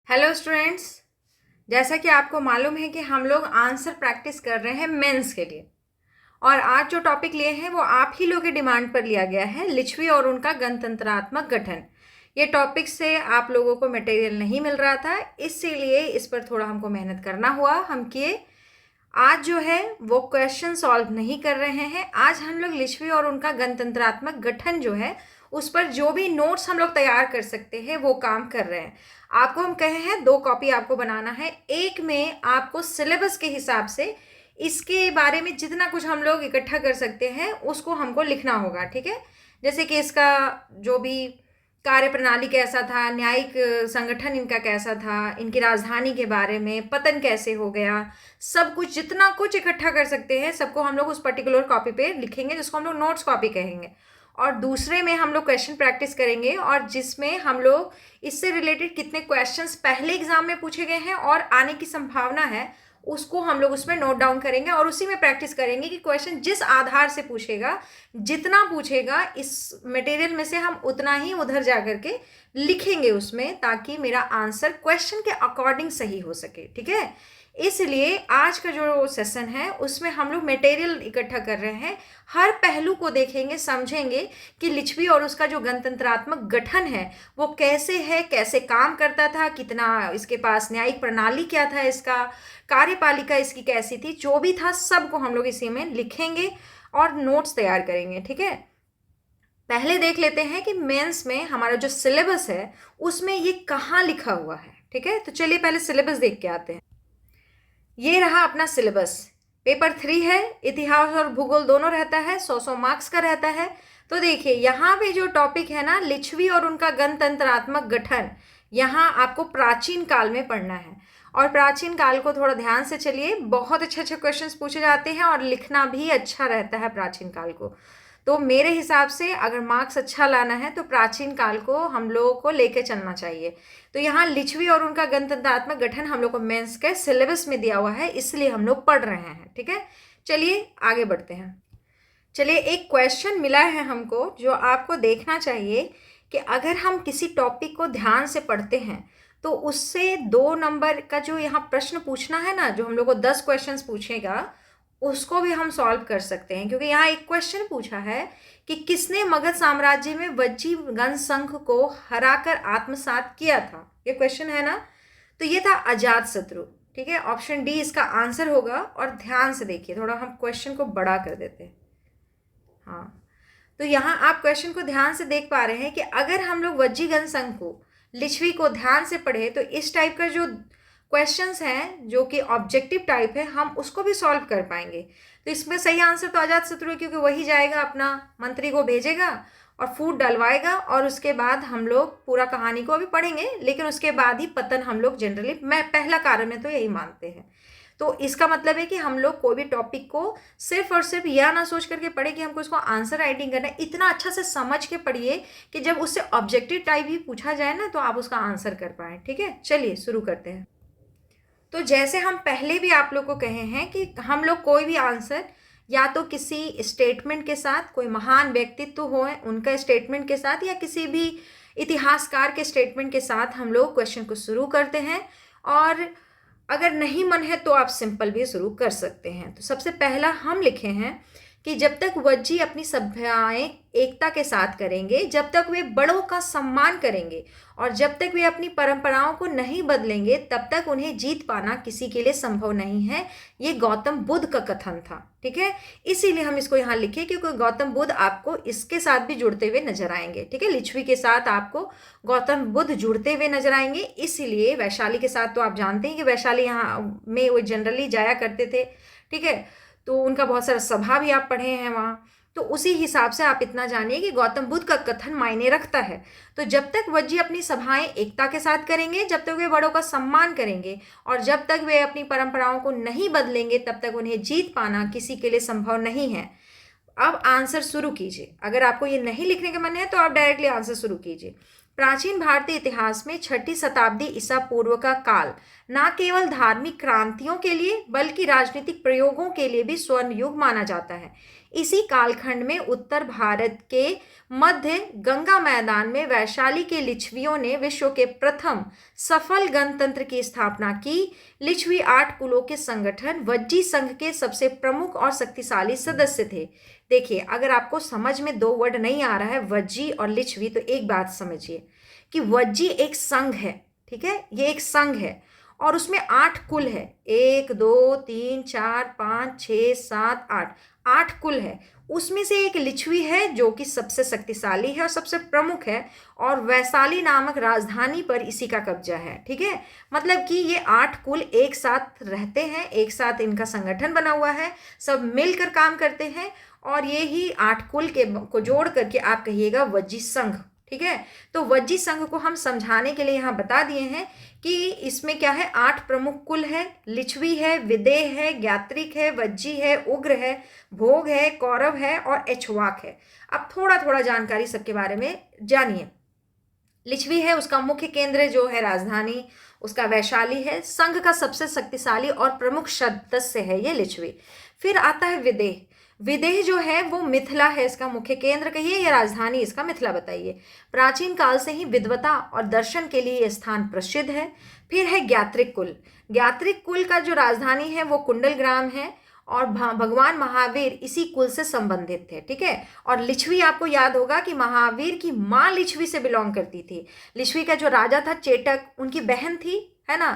Hello students. जैसा कि आपको मालूम है कि हम लोग आंसर प्रैक्टिस कर रहे हैं मेंस के लिए। और आज जो टॉपिक लिए हैं वो आप ही लोगों की डिमांड पर लिया गया है, लिच्छवी और उनका गणतंत्रात्मक गठन। ये टॉपिक से आप लोगों को मटेरियल नहीं मिल रहा था, इसीलिए इस पर थोड़ा हमको मेहनत करना हुआ। हम किए। आज जो है वो क्वेश्चन सॉल्व नहीं कर रहे हैं। आज हम लोग लिच्छवी और उनका गणतंत्रात्मक गठन जो है उस पर जो भी नोट्स हम लोग तैयार कर सकते हैं वो काम कर रहे हैं। आपको हम कहे हैं 2 कॉपी आपको बनाना है। एक में आपको सिलेबस के हिसाब से इसके बारे में जितना कुछ हम लोग इकट्ठा कर सकते हैं उसको हमको लिखना होगा, ठीक है। जैसे कि इसका जो भी कार्य प्रणाली कैसा था, न्यायिक संगठन इनका कैसा था, इनकी राजधानी के बारे में, पतन कैसे हो गया, सब कुछ जितना कुछ इकट्ठा कर सकते हैं सबको हम लोग उस पर्टिकुलर कॉपी पे लिखेंगे, जिसको हम लोग नोट्स कॉपी कहेंगे। और दूसरे में हम लोग क्वेश्चन प्रैक्टिस करेंगे, और जिसमें हम लोग इससे रिलेटेड कितने क्वेश्चंस पहले एग्जाम में पूछे गए हैं और आने की संभावना है उसको हम लोग उसमें नोट डाउन करेंगे, और उसी में प्रैक्टिस करेंगे कि क्वेश्चन जिस आधार से पूछेगा, जितना पूछेगा इस मटेरियल में से हम उतना ही उधर जा करके लिखेंगे उसमें, ताकि मेरा आंसर क्वेश्चन के अकॉर्डिंग सही हो सके, ठीक है। इसलिए आज का जो सेशन है उसमें हम लोग मटेरियल इकट्ठा कर रहे हैं, हर पहलू को देखेंगे, समझेंगे कि लिच्छवी और उसका जो गणतंत्रात्मक गठन है वो कैसे है, कैसे काम करता था, कितना इसके पास न्यायिक प्रणाली क्या था, इसका कार्यपालिका इसकी कैसी थी, जो भी था सबको हम लोग इसी में लिखेंगे और नोट्स तैयार करेंगे, ठीक है। पहले देख लेते हैं कि मेंस में हमारा जो सिलेबस है उसमें ये कहाँ लिखा हुआ है, ठीक है। तो चलिए पहले सिलेबस देख के आते हैं। ये रहा अपना सिलेबस। पेपर 3 है, इतिहास और भूगोल दोनों रहता है, 100 मार्क्स का रहता है। तो देखिए यहाँ पे जो टॉपिक है ना, लिच्छवी और उनका गणतंत्रात्मक गठन, यहाँ आपको प्राचीन काल में पढ़ना है। और प्राचीन काल को थोड़ा ध्यान से चलिए, बहुत अच्छे अच्छे क्वेश्चंस पूछे जाते हैं और लिखना भी अच्छा रहता है प्राचीन काल को। तो मेरे हिसाब से अगर मार्क्स अच्छा लाना है तो प्राचीन काल को हम लोगों को लेके चलना चाहिए। तो यहाँ लिच्छवी और उनका गणतंत्रात्मक गठन हम लोग को मेंस के सिलेबस में दिया हुआ है, इसलिए हम लोग पढ़ रहे हैं, ठीक है। चलिए आगे बढ़ते हैं। चलिए एक क्वेश्चन मिला है हमको जो आपको देखना चाहिए कि अगर हम किसी टॉपिक को ध्यान से पढ़ते हैं तो उससे 2 नंबर का जो यहाँ प्रश्न पूछना है ना, जो हम लोग को 10 क्वेश्चंस पूछेगा उसको भी हम सॉल्व कर सकते हैं। क्योंकि यहाँ एक क्वेश्चन पूछा है कि किसने मगध साम्राज्य में वज्जी गणसंघ को हराकर आत्मसात किया था, ये क्वेश्चन है ना। तो ये था अजातशत्रु, ठीक है। ऑप्शन डी इसका आंसर होगा। और ध्यान से देखिए, थोड़ा हम क्वेश्चन को बड़ा कर देते हैं। हाँ, तो यहाँ आप क्वेश्चन को ध्यान से देख पा रहे हैं कि अगर हम लोग वज्जी गणसंघ को, लिच्छवी को ध्यान से पढ़े तो इस टाइप का जो क्वेश्चंस हैं जो कि ऑब्जेक्टिव टाइप है, हम उसको भी सॉल्व कर पाएंगे। तो इसमें सही आंसर तो अजातशत्रु है, क्योंकि वही जाएगा अपना मंत्री को भेजेगा और फूट डलवाएगा, और उसके बाद हम लोग पूरा कहानी को अभी पढ़ेंगे, लेकिन उसके बाद ही पतन हम लोग जनरली, मैं पहला कारण में तो यही मानते हैं। तो इसका मतलब है कि हम लोग कोई भी टॉपिक को सिर्फ और सिर्फ यह ना सोच करके पढ़े कि हमको इसको आंसर राइटिंग करना है, इतना अच्छा से समझ के पढ़िए कि जब उससे ऑब्जेक्टिव टाइप भी पूछा जाए ना तो आप उसका आंसर कर पाए, ठीक है। चलिए शुरू करते हैं। तो जैसे हम पहले भी आप लोग को कहे हैं कि हम लोग कोई भी आंसर या तो किसी स्टेटमेंट के साथ, कोई महान व्यक्तित्व हो उनका स्टेटमेंट के साथ, या किसी भी इतिहासकार के स्टेटमेंट के साथ हम लोग क्वेश्चन को शुरू करते हैं। और अगर नहीं मन है तो आप सिंपल भी शुरू कर सकते हैं। तो सबसे पहला हम लिखे हैं कि जब तक वज्जी अपनी सभ्यताएं एकता के साथ करेंगे, जब तक वे बड़ों का सम्मान करेंगे और जब तक वे अपनी परंपराओं को नहीं बदलेंगे, तब तक उन्हें जीत पाना किसी के लिए संभव नहीं है। ये गौतम बुद्ध का कथन था, ठीक है। इसीलिए हम इसको यहाँ लिखे क्योंकि गौतम बुद्ध आपको इसके साथ भी जुड़ते हुए नजर आएंगे, ठीक है। लिच्छवी के साथ आपको गौतम बुद्ध जुड़ते हुए नजर आएंगे। इसीलिए वैशाली के साथ तो आप जानते हैं कि वैशाली यहाँ में वो जनरली जाया करते थे, ठीक है। तो उनका बहुत सारा सभा भी आप पढ़े हैं वहाँ। तो उसी हिसाब से आप इतना जानिए कि गौतम बुद्ध का कथन मायने रखता है। तो जब तक वज्जी अपनी सभाएं एकता के साथ करेंगे, जब तक वे बड़ों का सम्मान करेंगे और जब तक वे अपनी परंपराओं को नहीं बदलेंगे, तब तक उन्हें जीत पाना किसी के लिए संभव नहीं है। अब आंसर शुरू कीजिए। अगर आपको ये नहीं लिखने का मन है तो आप डायरेक्टली आंसर शुरू कीजिए। प्राचीन भारतीय इतिहास में 6ठी शताब्दी ईसा पूर्व का काल न केवल धार्मिक क्रांतियों के लिए बल्कि राजनीतिक प्रयोगों के लिए भी स्वर्ण युग माना जाता है। इसी कालखंड में उत्तर भारत के मध्य गंगा मैदान में वैशाली के लिच्छवियों ने विश्व के प्रथम सफल गणतंत्र की स्थापना की। लिच्छवी 8 कुलों के संगठन वज्जी संघ के सबसे प्रमुख और शक्तिशाली सदस्य थे। देखिए, अगर आपको समझ में दो वर्ड नहीं आ रहा है, वज्जी और लिच्छवी, तो एक बात समझिए कि वज्जी एक संघ है, ठीक है, ये एक संघ है और उसमें 8 कुल है। 1 2 3 4 5 6 7 8, 8 कुल है। उसमें से एक लिच्छवी है जो कि सबसे शक्तिशाली है और सबसे प्रमुख है, और वैशाली नामक राजधानी पर इसी का कब्जा है, ठीक है। मतलब कि ये 8 कुल एक साथ रहते हैं, एक साथ इनका संगठन बना हुआ है, सब मिलकर काम करते हैं, और ये ही 8 कुल को जोड़ करके आप कहिएगा वज्जी संघ, ठीक है। तो वज्जी संघ को हम समझाने के लिए यहाँ बता दिए हैं कि इसमें क्या है, 8 प्रमुख कुल है, लिच्छवी है, विदेह है, ज्ञात्रिक है, वज्जी है, उग्र है, भोग है, कौरव है और एछवाक है। अब थोड़ा थोड़ा जानकारी सबके बारे में जानिए। लिच्छवी है, उसका मुख्य केंद्र जो है राजधानी उसका वैशाली है। संघ का सबसे शक्तिशाली और प्रमुख सदस्य है ये लिच्छवी। फिर आता है विदेह। विदेह जो है वो मिथिला है, इसका मुख्य केंद्र कहिए या राजधानी इसका मिथिला बताइए। प्राचीन काल से ही विद्वता और दर्शन के लिए यह स्थान प्रसिद्ध है। फिर है ज्ञात्रिक कुल। ज्ञात्रिक कुल का जो राजधानी है वो कुंडलग्राम है, और भगवान महावीर इसी कुल से संबंधित थे, ठीक है। और लिच्छवी आपको याद होगा कि महावीर की माँ लिच्छवी से बिलोंग करती थी। लिच्छवी का जो राजा था चेटक, उनकी बहन थी, है ना,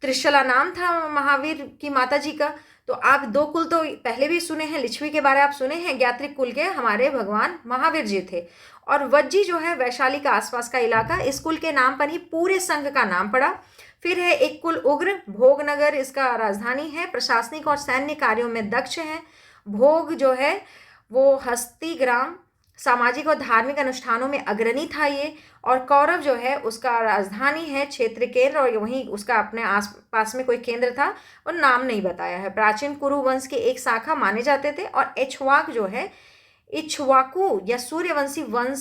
त्रिशला नाम था महावीर की माता जी का। तो आप 2 कुल तो पहले भी सुने हैं, लिच्छवी के बारे आप सुने हैं, ज्ञात्रिक कुल के हमारे भगवान महावीर जी थे। और वज्जी जो है वैशाली का आसपास का इलाका, इस कुल के नाम पर ही पूरे संघ का नाम पड़ा। फिर है एक कुल उग्र। भोगनगर इसका राजधानी है, प्रशासनिक और सैन्य कार्यों में दक्ष है। भोग जो है वो हस्तिग्राम, सामाजिक और धार्मिक अनुष्ठानों में अग्रणी था ये। और कौरव जो है उसका राजधानी है, क्षेत्र केंद्र, और वहीं उसका अपने आस पास में कोई केंद्र था और नाम नहीं बताया है। प्राचीन कुरु वंश के एक शाखा माने जाते थे। और एछवाक जो है इक्ष्वाकु या सूर्यवंशी वंश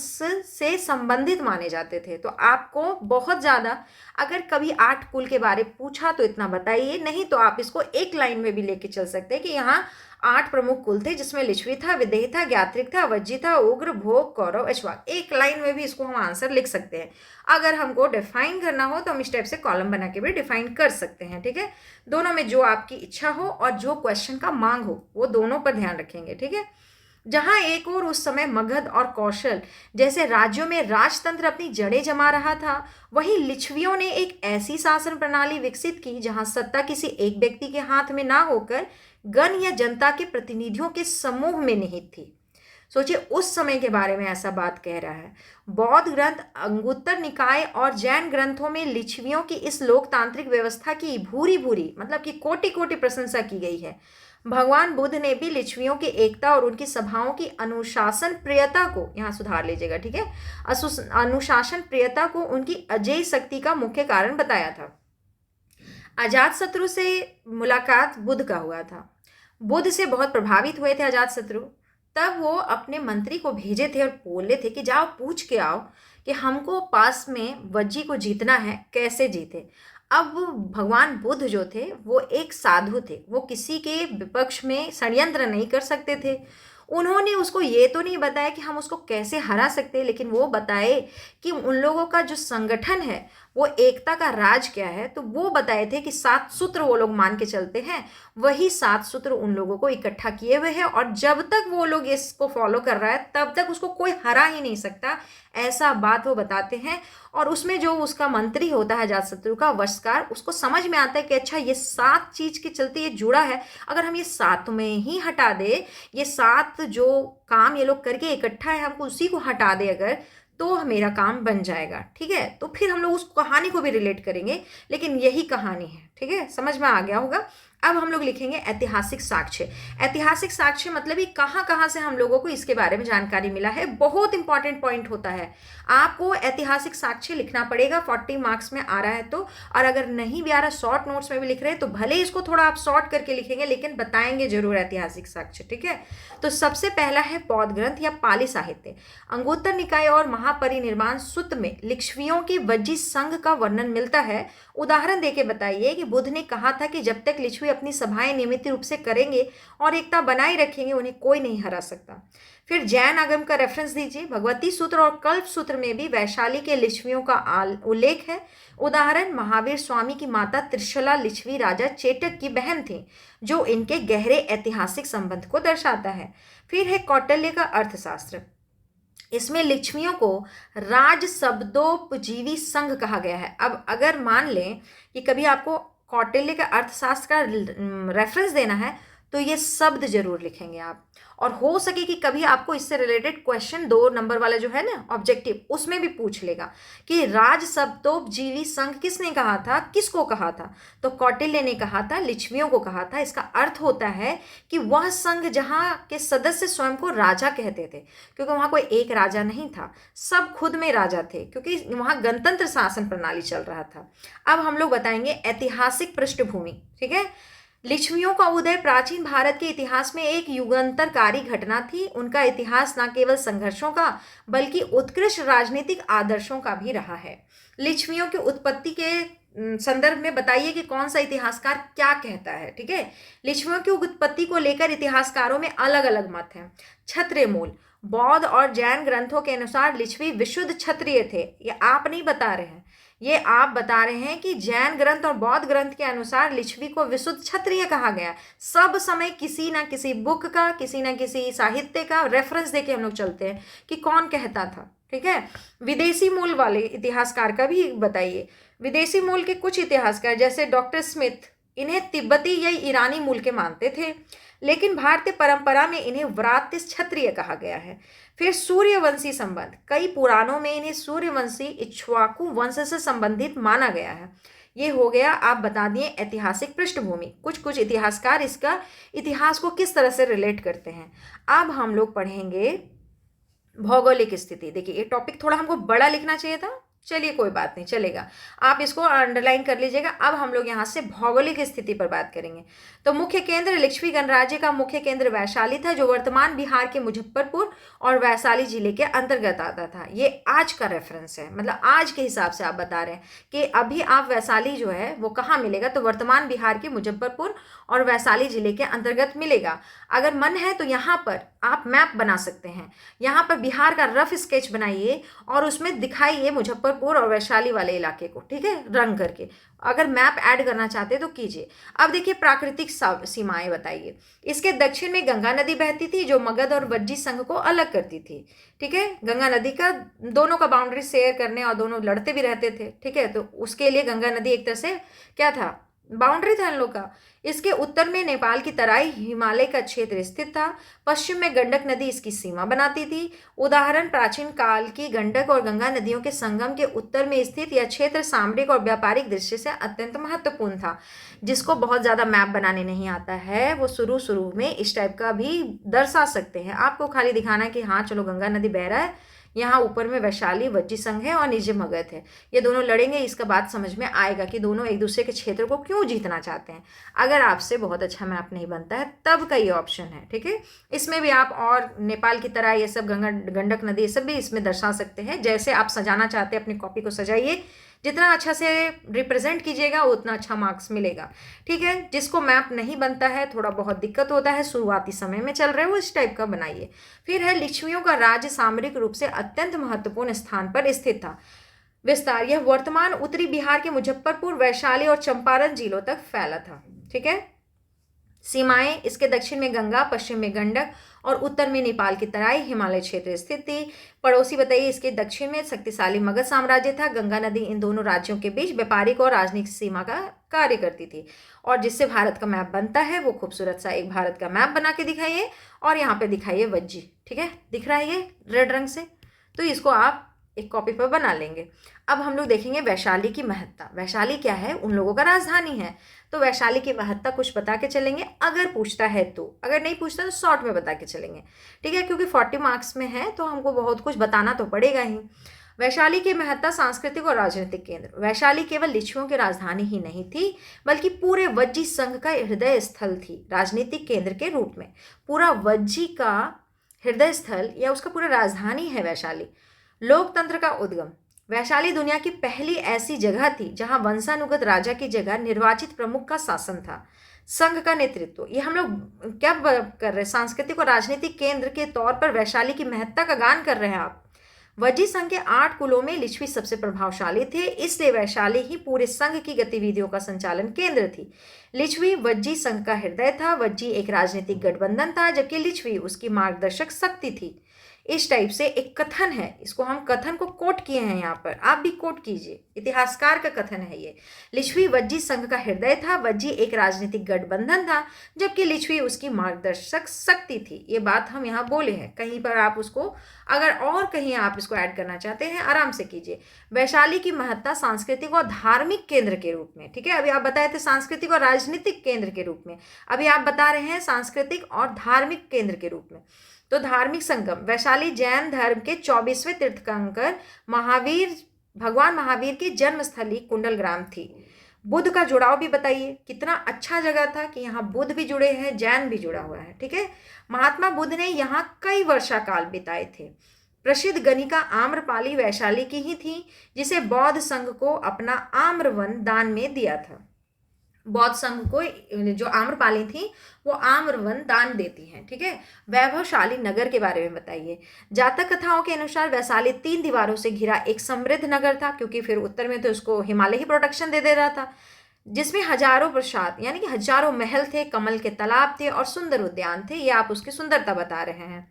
से संबंधित माने जाते थे। तो आपको बहुत ज़्यादा अगर कभी 8 कुल के बारे पूछा तो इतना बताइए, नहीं तो आप इसको एक लाइन में भी लेके चल सकते हैं कि यहाँ 8 प्रमुख कुल थे, जिसमें लिच्छवी था, विदेह था, ज्ञात्रिक था, वज्जी था, उग्र, भोग, कौरव, एछवाक। एक लाइन में भी इसको हम आंसर लिख सकते हैं। अगर हमको डिफाइन करना हो तो हम इस टाइप से कॉलम बना के भी डिफाइन कर सकते हैं, ठीक है। दोनों में जो आपकी इच्छा हो और जो क्वेश्चन का मांग हो वो दोनों पर ध्यान रखेंगे, ठीक है। जहां एक और उस समय मगध और कौशल जैसे राज्यों में राजतंत्र अपनी जड़ें जमा रहा था, वहीं लिच्छवियों ने एक ऐसी शासन प्रणाली विकसित की जहां सत्ता किसी एक व्यक्ति के हाथ में ना होकर गण या जनता के प्रतिनिधियों के समूह में निहित थी। सोचिए उस समय के बारे में ऐसा बात कह रहा है। बौद्ध ग्रंथ, अंगुत्तर निकाय और जैन ग्रंथों में लिच्छवियों की इस लोकतांत्रिक व्यवस्था की भूरी भूरी मतलब कि कोटि कोटि प्रशंसा की गई है। भगवान बुद्ध ने भी लिच्छवियों की एकता और उनकी सभाओं की अनुशासन प्रियता को, यहाँ सुधार लीजिएगा, ठीक है, अनुशासन प्रियता को उनकी अजेय शक्ति का मुख्य कारण बताया था। अजातशत्रु से मुलाकात बुद्ध का हुआ था। बुद्ध से बहुत प्रभावित हुए थे अजातशत्रु। तब वो अपने मंत्री को भेजे थे और बोले थे कि जाओ पूछ के आओ कि हमको पास में वज्जी को जीतना है, कैसे जीते। अब भगवान बुद्ध जो थे वो एक साधु थे, वो किसी के विपक्ष में षड्यंत्र नहीं कर सकते थे। उन्होंने उसको ये तो नहीं बताया कि हम उसको कैसे हरा सकते, लेकिन वो बताए कि उन लोगों का जो संगठन है वो एकता का राज क्या है। तो वो बताए थे कि 7 सूत्र वो लोग मान के चलते हैं, वही 7 सूत्र उन लोगों को इकट्ठा किए हुए हैं, और जब तक वो लोग इसको फॉलो कर रहा है तब तक उसको कोई हरा ही नहीं सकता, ऐसा बात वो बताते हैं। और उसमें जो उसका मंत्री होता है अजातशत्रु का वशकार, उसको समझ में आता है कि अच्छा ये 7 चीज़ के चलते ये जुड़ा है, अगर हम ये 7 में ही हटा दे, ये 7 जो काम ये लोग करके इकट्ठा है हमको उसी को हटा दे अगर, तो मेरा काम बन जाएगा, ठीक है। तो फिर हम लोग उस कहानी को भी रिलेट करेंगे, लेकिन यही कहानी है, ठीक है, समझ में आ गया होगा। अब हम लोग लिखेंगे ऐतिहासिक साक्ष्य। ऐतिहासिक साक्ष्य मतलब कि कहाँ कहाँ से हम लोगों को इसके बारे में जानकारी मिला है, बहुत इंपॉर्टेंट पॉइंट होता है। आपको ऐतिहासिक साक्ष्य लिखना पड़ेगा, 40 मार्क्स में आ रहा है तो। और अगर नहीं भी आ रहा, शॉर्ट नोट्स में भी लिख रहे हैं तो भले इसको थोड़ा आप शॉर्ट करके लिखेंगे, लेकिन बताएंगे जरूर ऐतिहासिक साक्ष्य, ठीक है। तो सबसे पहला है बौद्ध ग्रंथ या पाली साहित्य। अंगुत्तर निकाय और महापरिनिर्वाण सूत्र में लिच्छवियों के वज्जी संघ का वर्णन मिलता है। उदाहरण देके बताइए कि बुद्ध ने कहा था कि जब तक लिच्छवी अपनी सभाएं नियमित रूप से करेंगे और एकता बनाए रखेंगे, उन्हें कोई नहीं हरा सकता। फिर जैन आगम का रेफरेंस दीजिए। भगवती सूत्र और कल्प सूत्र में भी वैशाली के लिच्छवियों का उल्लेख है। उदाहरण, महावीर स्वामी की माता त्रिशला लिच्छवी राजा चेटक की बहन थी, जो इनके गहरे ऐतिहासिक संबंध को दर्शाता है। फिर है कौटिल्य का अर्थशास्त्र। इसमें लिच्छवियों को राज शब्दोपजीवी संघ कहा गया है। अब अगर मान लें कि कभी आपको कौटिल्य के अर्थशास्त्र का रेफरेंस देना है तो ये शब्द जरूर लिखेंगे आप। और हो सके कि कभी आपको इससे रिलेटेड क्वेश्चन 2 नंबर वाला जो है ना ऑब्जेक्टिव, उसमें भी पूछ लेगा कि राज शब्दोपजीवी संघ किसने कहा था, किसको कहा था। तो कौटिल्य ने कहा था, लिच्छवियों को कहा था। इसका अर्थ होता है कि वह संघ जहाँ के सदस्य स्वयं को राजा कहते थे, क्योंकि वहाँ कोई एक राजा नहीं था, सब खुद में राजा थे, क्योंकि वहाँ गणतंत्र शासन प्रणाली चल रहा था। अब हम लोग बताएंगे ऐतिहासिक पृष्ठभूमि। ठीक है, लिच्छवियों का उदय प्राचीन भारत के इतिहास में एक युगांतरकारी घटना थी। उनका इतिहास न केवल संघर्षों का बल्कि उत्कृष्ट राजनीतिक आदर्शों का भी रहा है। लिच्छवियों की उत्पत्ति के संदर्भ में बताइए कि कौन सा इतिहासकार क्या कहता है। ठीक है, लिच्छवियों की उत्पत्ति को लेकर इतिहासकारों में अलग अलग मत हैं। क्षत्रिय मूल, बौद्ध और जैन ग्रंथों के अनुसार लिच्छवी विशुद्ध क्षत्रिय थे। ये आप नहीं बता रहे हैं, ये आप बता रहे हैं कि जैन ग्रंथ और बौद्ध ग्रंथ के अनुसार लिच्छवी को विशुद्ध क्षत्रिय कहा गया। सब समय किसी ना किसी बुक का, किसी ना किसी साहित्य का रेफरेंस देके हम लोग चलते हैं कि कौन कहता था। ठीक है, विदेशी मूल वाले इतिहासकार का भी बताइए। विदेशी मूल के कुछ इतिहासकार जैसे डॉक्टर स्मिथ इन्हें तिब्बती या ईरानी मूल के मानते थे, लेकिन भारतीय परंपरा में इन्हें व्रात्य क्षत्रिय कहा गया है। फिर सूर्यवंशी संबंध, कई पुराणों में इन्हें सूर्यवंशी इक्ष्वाकु वंश से संबंधित माना गया है। ये हो गया, आप बता दिए ऐतिहासिक पृष्ठभूमि। कुछ इतिहासकार इसका इतिहास को किस तरह से रिलेट करते हैं। अब हम लोग पढ़ेंगे भौगोलिक स्थिति। देखिए, ये टॉपिक थोड़ा हमको बड़ा लिखना चाहिए था, चलिए कोई बात नहीं, चलेगा, आप इसको अंडरलाइन कर लीजिएगा। अब हम लोग यहाँ से भौगोलिक स्थिति पर बात करेंगे। तो मुख्य केंद्र, लिच्छवी गणराज्य का मुख्य केंद्र वैशाली था, जो वर्तमान बिहार के मुजफ्फरपुर और वैशाली जिले के अंतर्गत आता था। ये आज का रेफरेंस है, मतलब आज के हिसाब से आप बता रहे हैं कि अभी आप वैशाली जो है वो कहाँ मिलेगा, तो वर्तमान बिहार के मुजफ्फरपुर और वैशाली जिले के अंतर्गत मिलेगा। अगर मन है तो यहाँ पर आप मैप बना सकते हैं। यहाँ पर बिहार का रफ स्केच बनाइए और उसमें दिखाइए मुजफ्फरपुर और वैशाली वाले इलाके को, ठीक है, रंग करके। अगर मैप ऐड करना चाहते हैं तो कीजिए। अब देखिए प्राकृतिक सीमाएं बताइए। इसके दक्षिण में गंगा नदी बहती थी, जो मगध और वज्जी संघ को अलग करती थी। ठीक है, गंगा नदी का दोनों का बाउंड्री शेयर करने और दोनों लड़ते भी रहते थे। ठीक है, तो उसके लिए गंगा नदी एक तरह से क्या था, बाउंड्री था इन लोग का। इसके उत्तर में नेपाल की तराई हिमालय का क्षेत्र स्थित था। पश्चिम में गंडक नदी इसकी सीमा बनाती थी। उदाहरण, प्राचीन काल की गंडक और गंगा नदियों के संगम के उत्तर में स्थित यह क्षेत्र सामरिक और व्यापारिक दृष्टि से अत्यंत महत्वपूर्ण था। जिसको बहुत ज़्यादा मैप बनाने नहीं आता है वो शुरू में इस टाइप का भी दर्शा सकते हैं। आपको खाली दिखाना है कि हाँ चलो गंगा नदी बह रहा है, यहाँ ऊपर में वैशाली वज्जी संघ है और नीचे मगध है, ये दोनों लड़ेंगे। इसका बात समझ में आएगा कि दोनों एक दूसरे के क्षेत्र को क्यों जीतना चाहते हैं। अगर आपसे बहुत अच्छा मैप नहीं बनता है तब का ये ऑप्शन है। ठीक है, इसमें भी आप और नेपाल की तरह ये सब गंगा गंडक नदी ये सब भी इसमें दर्शा सकते हैं। जैसे आप सजाना चाहते हैं अपनी कॉपी को सजाइए, जितना अच्छा से रिप्रेजेंट कीजिएगा उतना अच्छा मार्क्स मिलेगा। ठीक है, जिसको मैप नहीं बनता है, थोड़ा बहुत दिक्कत होता है, शुरुआती समय में चल रहे हो, इस टाइप का बनाइए। फिर है लिच्छवियों का राज्य सामरिक रूप से अत्यंत महत्वपूर्ण स्थान पर स्थित था। विस्तार, यह वर्तमान उत्तरी बिहार के मुजफ्फरपुर, वैशाली और चंपारण जिलों तक फैला था। ठीक है, सीमाएं, इसके दक्षिण में गंगा, पश्चिम में गंडक और उत्तर में नेपाल की तराई हिमालय क्षेत्र स्थित थी। पड़ोसी बताइए, इसके दक्षिण में शक्तिशाली मगध साम्राज्य था। गंगा नदी इन दोनों राज्यों के बीच व्यापारिक और राजनीतिक सीमा का कार्य करती थी। और जिससे भारत का मैप बनता है वो खूबसूरत सा एक भारत का मैप बना के दिखाइए और यहाँ पे दिखाइए वज्जी। ठीक है, दिख रहा है ये रेड रंग से, तो इसको आप एक कॉपी पर बना लेंगे। अब हम लोग देखेंगे वैशाली की महत्ता। वैशाली क्या है, उन लोगों का राजधानी है, तो वैशाली की महत्ता कुछ बता के चलेंगे अगर पूछता है तो। अगर नहीं पूछता तो शॉर्ट में बता के चलेंगे। ठीक है, क्योंकि 40 मार्क्स में है तो हमको बहुत कुछ बताना तो पड़ेगा ही। वैशाली की महत्ता, सांस्कृतिक और राजनीतिक केंद्र। वैशाली केवल लिच्छवियों की राजधानी ही नहीं थी बल्कि पूरे वज्जी संघ का हृदय स्थल थी, राजनीतिक केंद्र के रूप में। पूरा वज्जी का हृदय स्थल या उसका पूरा राजधानी है वैशाली। लोकतंत्र का उद्गम, वैशाली दुनिया की पहली ऐसी जगह थी जहां वंशानुगत राजा की जगह निर्वाचित प्रमुख का शासन था। संघ का नेतृत्व, ये हम लोग क्या कर रहे हैं, सांस्कृतिक और राजनीतिक केंद्र के तौर पर वैशाली की महत्ता का गान कर रहे हैं आप। वज्जी संघ के 8 कुलों में लिच्छवी सबसे प्रभावशाली थे, इसलिए वैशाली ही पूरे संघ की गतिविधियों का संचालन केंद्र थी। लिच्छवी वज्जी संघ का हृदय था। वज्जी एक राजनीतिक गठबंधन था, जबकि लिच्छवी उसकी मार्गदर्शक शक्ति थी। इस टाइप से एक कथन है, इसको हम कथन को कोट किए हैं यहाँ पर, आप भी कोट कीजिए, इतिहासकार का कथन है ये। लिच्छवी वज्जी संघ का हृदय था। वज्जी एक राजनीतिक गठबंधन था, जबकि लिच्छवी उसकी मार्गदर्शक शक्ति थी। ये बात हम यहाँ बोले हैं, कहीं पर आप उसको अगर और कहीं आप इसको ऐड करना चाहते हैं आराम से कीजिए। वैशाली की महत्ता सांस्कृतिक और धार्मिक केंद्र के रूप में, ठीक है, अभी आप बताए थे सांस्कृतिक और राजनीतिक केंद्र के रूप में, अभी आप बता रहे हैं सांस्कृतिक और धार्मिक केंद्र के रूप में। तो धार्मिक संगम, वैशाली जैन धर्म के 24वें तीर्थंकर महावीर, भगवान महावीर की जन्मस्थली कुंडलग्राम थी। बुद्ध का जुड़ाव भी बताइए, कितना अच्छा जगह था कि यहाँ बुद्ध भी जुड़े हैं, जैन भी जुड़ा हुआ है, ठीक है। महात्मा बुद्ध ने यहाँ कई वर्षा काल बिताए थे। प्रसिद्ध गणिका आम्रपाली वैशाली की ही थी, जिसे बौद्ध संघ को अपना आम्रवन दान में दिया था। बौद्ध संघ को जो आम्रपाली थी वो आम्रवन दान देती हैं, ठीक है। वैभवशाली नगर के बारे में बताइए। जातक कथाओं के अनुसार वैशाली 3 दीवारों से घिरा एक समृद्ध नगर था, क्योंकि फिर उत्तर में तो उसको हिमालय ही प्रोटेक्शन दे रहा था, जिसमें हजारों प्रसाद यानी कि हजारों महल थे, कमल के तालाब थे और सुंदर उद्यान थे। ये आप उसकी सुंदरता बता रहे हैं।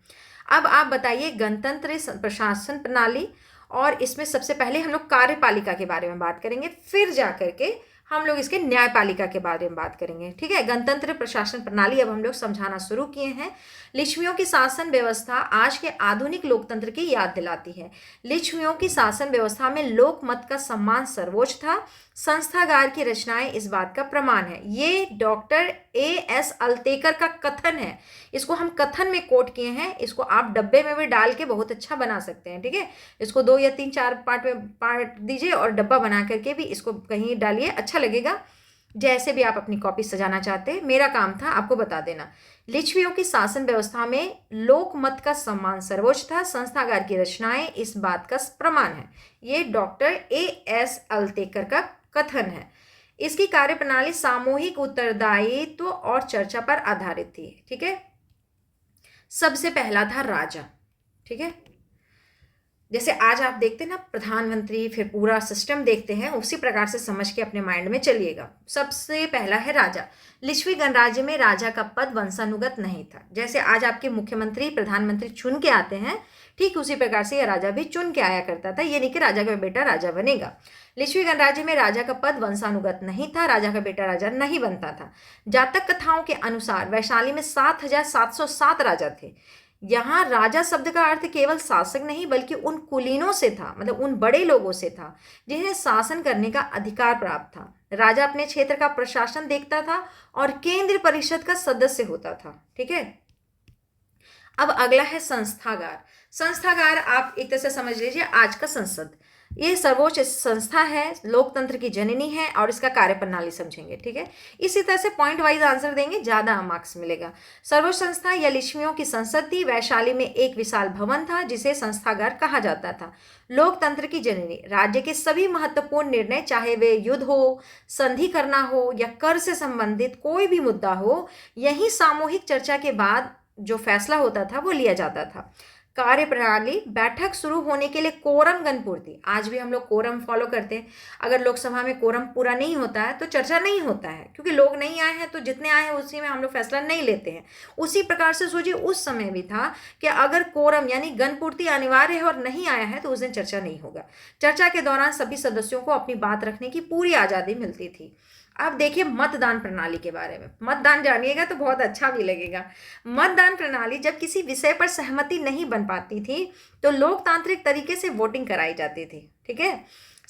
अब आप बताइए गणतंत्र प्रशासन प्रणाली, और इसमें सबसे पहले हम लोग कार्यपालिका के बारे में बात करेंगे, फिर जा करके हम लोग इसके न्यायपालिका के बारे में बात करेंगे, ठीक है। गणतंत्र प्रशासन प्रणाली अब हम लोग समझाना शुरू किए हैं। लिच्छवियों की शासन व्यवस्था आज के आधुनिक लोकतंत्र की याद दिलाती है। लिच्छवियों की शासन व्यवस्था में लोकमत का सम्मान सर्वोच्च था। संस्थागार की रचनाएं इस बात का प्रमाण है। ये डॉक्टर A.S. अल्तेकर का कथन है, इसको हम कथन में कोट किए हैं, इसको आप डब्बे में भी डाल के बहुत अच्छा बना सकते हैं, ठीक है। इसको 2 या 3 4 पार्ट में पार्ट दीजिए और डब्बा बना करके भी इसको कहीं डालिए, अच्छा लगेगा। जैसे भी आप अपनी कॉपी सजाना चाहते हैं, मेरा काम था आपको बता देना। लिच्छवियों की शासन व्यवस्था में लोकमत का सम्मान सर्वोच्च था। संस्थागार की रचनाएं इस बात का प्रमाण है। ये डॉक्टर A.S. अल्तेकर का कथन है। इसकी कार्यप्रणाली सामूहिक उत्तरदायित्व और चर्चा पर आधारित थी, ठीक है। सबसे पहला था राजा, ठीक है। जैसे आज आप देखते हैं ना प्रधानमंत्री, फिर पूरा सिस्टम देखते हैं, उसी प्रकार से समझ के अपने माइंड में चलिएगा। सबसे पहला है राजा। लिच्छवी गणराज्य में राजा का पद वंशानुगत नहीं था। जैसे आज आपके मुख्यमंत्री प्रधानमंत्री चुन के आते हैं, ठीक उसी प्रकार से यह राजा भी चुन के आया करता था। ये नहीं कि राजा का बेटा राजा बनेगा। लिच्छवी गणराज्य में राजा का पद वंशानुगत नहीं था, राजा का बेटा राजा नहीं बनता था। जातक कथाओं के अनुसार वैशाली में 7,707 राजा थे। यहाँ राजा शब्द का अर्थ केवल शासक नहीं बल्कि उन कुलीनों से था, मतलब उन बड़े लोगों से था जिन्हें शासन करने का अधिकार प्राप्त था। राजा अपने क्षेत्र का प्रशासन देखता था और केंद्र परिषद का सदस्य होता था, ठीक है। अब अगला है संस्थागार। संस्थागार आप एक तरह से समझ लीजिए आज का संसद। ये सर्वोच्च संस्था है, लोकतंत्र की जननी है, और इसका कार्यप्रणाली समझेंगे, ठीक है। इसी तरह से पॉइंट वाइज आंसर देंगे, ज़्यादा मार्क्स मिलेगा। सर्वोच्च संस्था या लिच्छवियों की संसद थी। वैशाली में एक विशाल भवन था जिसे संस्थागार कहा जाता था। लोकतंत्र की जननी, राज्य के सभी महत्वपूर्ण निर्णय, चाहे वे युद्ध हो, संधि करना हो या कर से संबंधित कोई भी मुद्दा हो, यही सामूहिक चर्चा के बाद जो फैसला होता था वो लिया जाता था। कार्यप्रणाली, बैठक शुरू होने के लिए कोरम गणपूर्ति। आज भी हम लोग कोरम फॉलो करते हैं। अगर लोकसभा में कोरम पूरा नहीं होता है तो चर्चा नहीं होता है, क्योंकि लोग नहीं आए हैं, तो जितने आए हैं उसी में हम लोग फैसला नहीं लेते हैं। उसी प्रकार से सोचिए उस समय भी था कि अगर कोरम यानी गणपूर्ति अनिवार्य है और नहीं आया है तो उस दिन चर्चा नहीं होगा। चर्चा के दौरान सभी सदस्यों को अपनी बात रखने की पूरी आज़ादी मिलती थी। अब देखिए मतदान प्रणाली के बारे में। मतदान जानिएगा तो बहुत अच्छा भी लगेगा। मतदान प्रणाली, जब किसी विषय पर सहमति नहीं बन पाती थी तो लोकतांत्रिक तरीके से वोटिंग कराई जाती थी, ठीक है।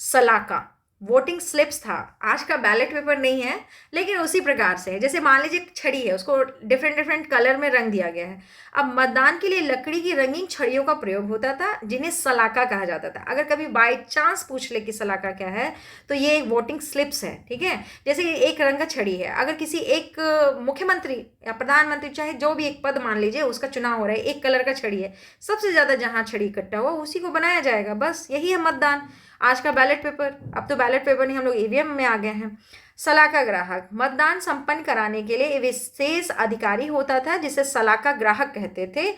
सलाका वोटिंग स्लिप्स था। आज का बैलेट पेपर नहीं है, लेकिन उसी प्रकार से है। जैसे मान लीजिए छड़ी है, उसको डिफरेंट कलर में रंग दिया गया है। अब मतदान के लिए लकड़ी की रंगीन छड़ियों का प्रयोग होता था, जिन्हें सलाका कहा जाता था। अगर कभी बाई चांस पूछ ले कि सलाका क्या है तो ये एक वोटिंग स्लिप्स है, ठीक है। जैसे एक रंग का छड़ी है, अगर किसी एक मुख्यमंत्री या प्रधानमंत्री, चाहे जो भी एक पद मान लीजिए, उसका चुनाव हो रहा है, एक कलर का छड़ी है, सबसे ज़्यादा जहाँ छड़ी इकट्ठा हुआ उसी को बनाया जाएगा, बस यही है मतदान। आज का बैलेट पेपर, अब तो बैलेट पेपर नहीं, हम लोग ईवीएम में आ गए हैं। सलाका ग्राहक, मतदान संपन्न कराने के लिए एक विशेष अधिकारी होता था जिसे सलाका ग्राहक कहते थे।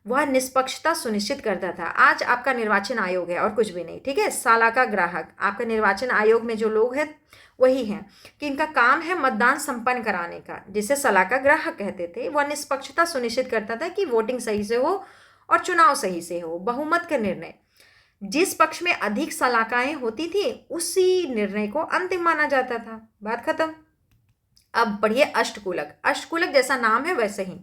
वह निष्पक्षता सुनिश्चित करता था। आज आपका निर्वाचन आयोग है और कुछ भी नहीं, ठीक है। सलाका ग्राहक आपका निर्वाचन आयोग में जो लोग हैं वही हैं कि इनका काम है मतदान संपन्न कराने का, जिसे सलाका ग्राहक कहते थे। वह निष्पक्षता सुनिश्चित करता था कि वोटिंग सही से हो और चुनाव सही से हो। बहुमत का निर्णय, जिस पक्ष में अधिक सलाकाएं होती थी उसी निर्णय को अंतिम माना जाता था। बात खत्म। अब पढ़िए अष्टकूलक। अष्टकूलक जैसा नाम है वैसे ही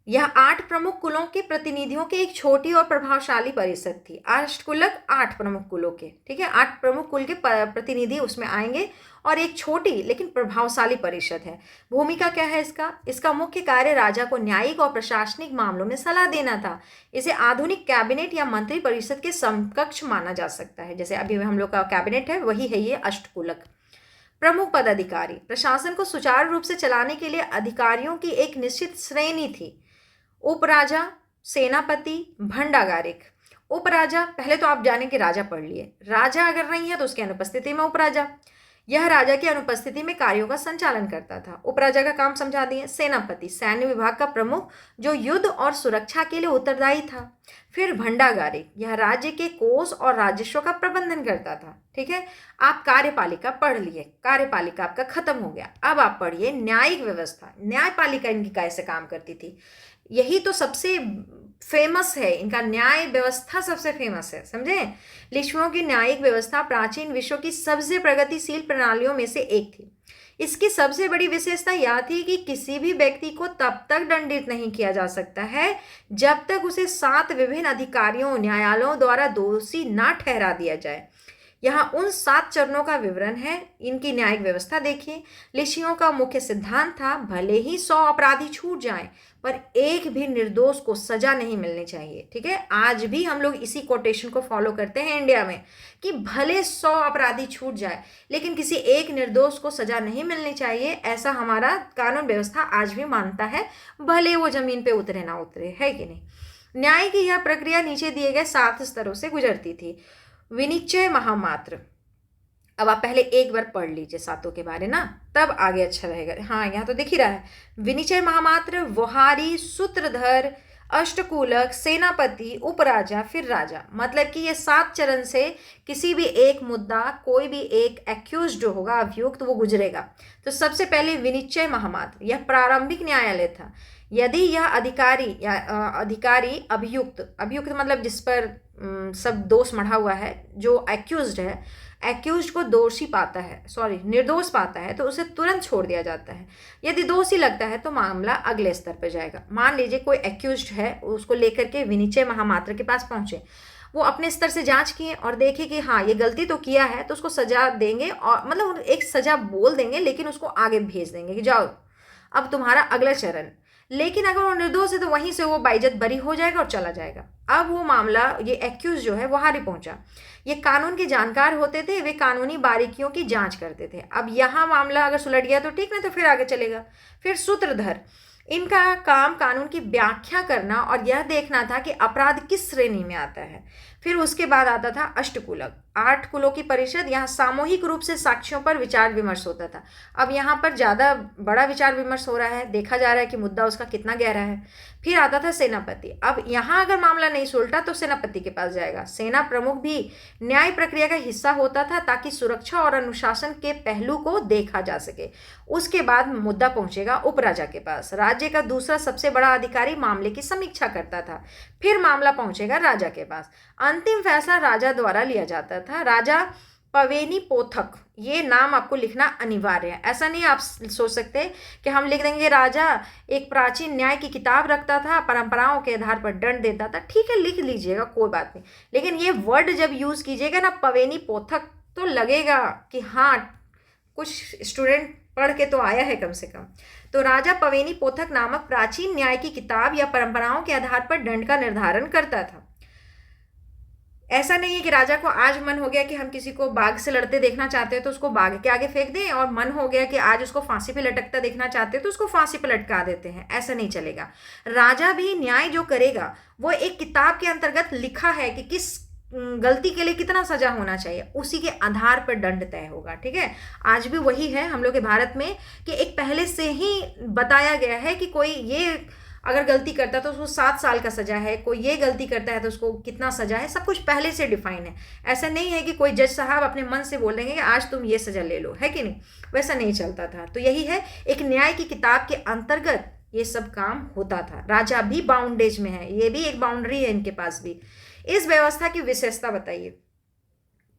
यह 8 प्रमुख कुलों के प्रतिनिधियों की एक छोटी और प्रभावशाली परिषद थी। अष्टकूलक 8 प्रमुख कुलों के, ठीक है, 8 प्रमुख कुल के प्रतिनिधि उसमें आएंगे और एक छोटी लेकिन प्रभावशाली परिषद है। भूमिका क्या है इसका? इसका मुख्य कार्य राजा को न्यायिक और प्रशासनिक मामलों में सलाह देना था। इसे आधुनिक कैबिनेट या मंत्री परिषद के समकक्ष माना जा सकता है। जैसे अभी हम लोग का कैबिनेट है वही है ये अष्टकूलक। प्रमुख पदाधिकारी, प्रशासन को सुचारू रूप से चलाने के लिए अधिकारियों की एक निश्चित श्रेणी थी। उपराजा, सेनापति, भंडागारिक। उपराजा, पहले तो आप जाने कि राजा पढ़ लिए। राजा अगर नहीं है तो उसकी अनुपस्थिति में उपराजा, यह राजा की अनुपस्थिति में कार्यों का संचालन करता था। उपराजा का काम समझा दिए। सेनापति, सैन्य विभाग का प्रमुख जो युद्ध और सुरक्षा के लिए उत्तरदायी था। फिर भंडागारिक, यह राज्य के कोष और राजस्व का प्रबंधन करता था, ठीक है। आप कार्यपालिका पढ़ लिए, कार्यपालिका आपका खत्म हो गया। अब आप पढ़िए न्यायिक व्यवस्था। न्यायपालिका इनकी कैसे काम करती थी, यही तो सबसे फेमस है, इनका न्याय व्यवस्था सबसे फेमस है, समझे। लिच्छवियों की न्यायिक व्यवस्था प्राचीन विश्व की सबसे प्रगतिशील प्रणालियों में से एक थी। इसकी सबसे बड़ी विशेषता यह थी कि किसी भी व्यक्ति को तब तक दंडित नहीं किया जा सकता है जब तक उसे 7 विभिन्न अधिकारियों न्यायालयों द्वारा दोषी ना ठहरा दिया जाए। यहाँ उन 7 चरणों का विवरण है। इनकी न्यायिक व्यवस्था देखिए। लिच्छवियों का मुख्य सिद्धांत था भले ही 100 अपराधी छूट जाएं पर एक भी निर्दोष को सजा नहीं मिलनी चाहिए, ठीक है। आज भी हम लोग इसी कोटेशन को फॉलो करते हैं इंडिया में कि भले 100 अपराधी छूट जाए लेकिन किसी एक निर्दोष को सजा नहीं मिलनी चाहिए। ऐसा हमारा कानून व्यवस्था आज भी मानता है, भले वो जमीन पे उतरे ना उतरे, है कि नहीं। न्याय की यह प्रक्रिया नीचे दिए गए 7 स्तरों से गुजरती थी। विनिश्चय महामात्र, अब आप पहले एक बार पढ़ लीजिए सातों के बारे ना, तब आगे अच्छा रहेगा। हाँ, यहाँ तो दिख ही रहा है। विनिश्चय महामात्र, वोहारी, सूत्रधर, अष्टकूलक, सेनापति, उपराजा, फिर राजा। मतलब कि ये 7 चरण से किसी भी एक मुद्दा, कोई भी एक एक्यूज जो होगा, अभियुक्त, वो गुजरेगा। तो सबसे पहले विनिश्चय महामात्र, यह प्रारंभिक न्यायालय था। यदि यह अधिकारी या अधिकारी अभियुक्त मतलब जिस पर सब दोष मढ़ा हुआ है, जो एक्यूज्ड है, एक्यूज्ड को दोषी पाता है, निर्दोष पाता है, तो उसे तुरंत छोड़ दिया जाता है। यदि दोषी लगता है तो मामला अगले स्तर पर जाएगा। मान लीजिए कोई एक्यूज्ड है, उसको लेकर के विनिश्चय महामात्र के पास पहुंचे, वो अपने स्तर से जांच किए और देखे कि हाँ ये गलती तो किया है, तो उसको सजा देंगे, और मतलब एक सजा बोल देंगे लेकिन उसको आगे भेज देंगे कि जाओ अब तुम्हारा अगला चरण। लेकिन अगर वो निर्दोष है तो वहीं से वो बाइज्जत बरी हो जाएगा और चला जाएगा। अब वो मामला, ये एक्यूज जो है वहां ही पहुंचा। ये कानून के जानकार होते थे, वे कानूनी बारीकियों की जांच करते थे। अब यहाँ मामला अगर सुलझ गया तो ठीक, नहीं तो फिर आगे चलेगा। फिर सूत्रधर, इनका काम कानून की व्याख्या करना और यह देखना था कि अपराध किस श्रेणी में आता है। फिर उसके बाद आता था अष्टकूलक, 8 कुलों की परिषद। यहाँ सामूहिक रूप से साक्ष्यों पर विचार विमर्श होता था। अब यहाँ पर ज़्यादा बड़ा विचार विमर्श हो रहा है, देखा जा रहा है कि मुद्दा उसका कितना गहरा है। फिर आता था सेनापति। अब यहाँ अगर मामला नहीं सुलटा तो सेनापति के पास जाएगा। सेना प्रमुख भी न्याय प्रक्रिया का हिस्सा होता था ताकि सुरक्षा और अनुशासन के पहलू को देखा जा सके। उसके बाद मुद्दा पहुंचेगा उपराजा के पास। राज्य का दूसरा सबसे बड़ा अधिकारी मामले की समीक्षा करता था। फिर मामला पहुंचेगा राजा के पास। अंतिम फैसला राजा द्वारा लिया जाता था। राजा पवेनी पोथक, ये नाम आपको लिखना अनिवार्य है। ऐसा नहीं आप सोच सकते कि हम लिख देंगे राजा एक प्राचीन न्याय की किताब रखता था, परंपराओं के आधार पर दंड देता था। ठीक है, लिख लीजिएगा, कोई बात नहीं, लेकिन ये वर्ड जब यूज़ कीजिएगा ना पवेनी पोथक, तो लगेगा कि हाँ कुछ स्टूडेंट पढ़ के तो आया है कम से कम। तो राजा पवेनी पोथक नामक प्राचीन न्याय की किताब या परंपराओं के आधार पर दंड का निर्धारण करता था। ऐसा नहीं है कि राजा को आज मन हो गया कि हम किसी को बाघ से लड़ते देखना चाहते हैं तो उसको बाघ के आगे फेंक दें, और मन हो गया कि आज उसको फांसी पे लटकता देखना चाहते हैं तो उसको फांसी पे लटका देते हैं। ऐसा नहीं चलेगा। राजा भी न्याय जो करेगा वो एक किताब के अंतर्गत लिखा है कि किस गलती के लिए कितना सजा होना चाहिए, उसी के आधार पर दंड तय होगा। ठीक है, आज भी वही है हम लोग के भारत में कि एक पहले से ही बताया गया है कि कोई ये अगर गलती करता है तो उसको 7 साल का सजा है, कोई ये गलती करता है तो उसको कितना सजा है, सब कुछ पहले से डिफाइन है। ऐसा नहीं है कि कोई जज साहब अपने मन से बोल देंगे कि आज तुम ये सजा ले लो, है कि नहीं, वैसा नहीं चलता था। तो यही है, एक न्याय की किताब के अंतर्गत ये सब काम होता था। राजा भी बाउंडेज में है, ये भी एक बाउंड्री है इनके पास भी। इस व्यवस्था की विशेषता बताइए,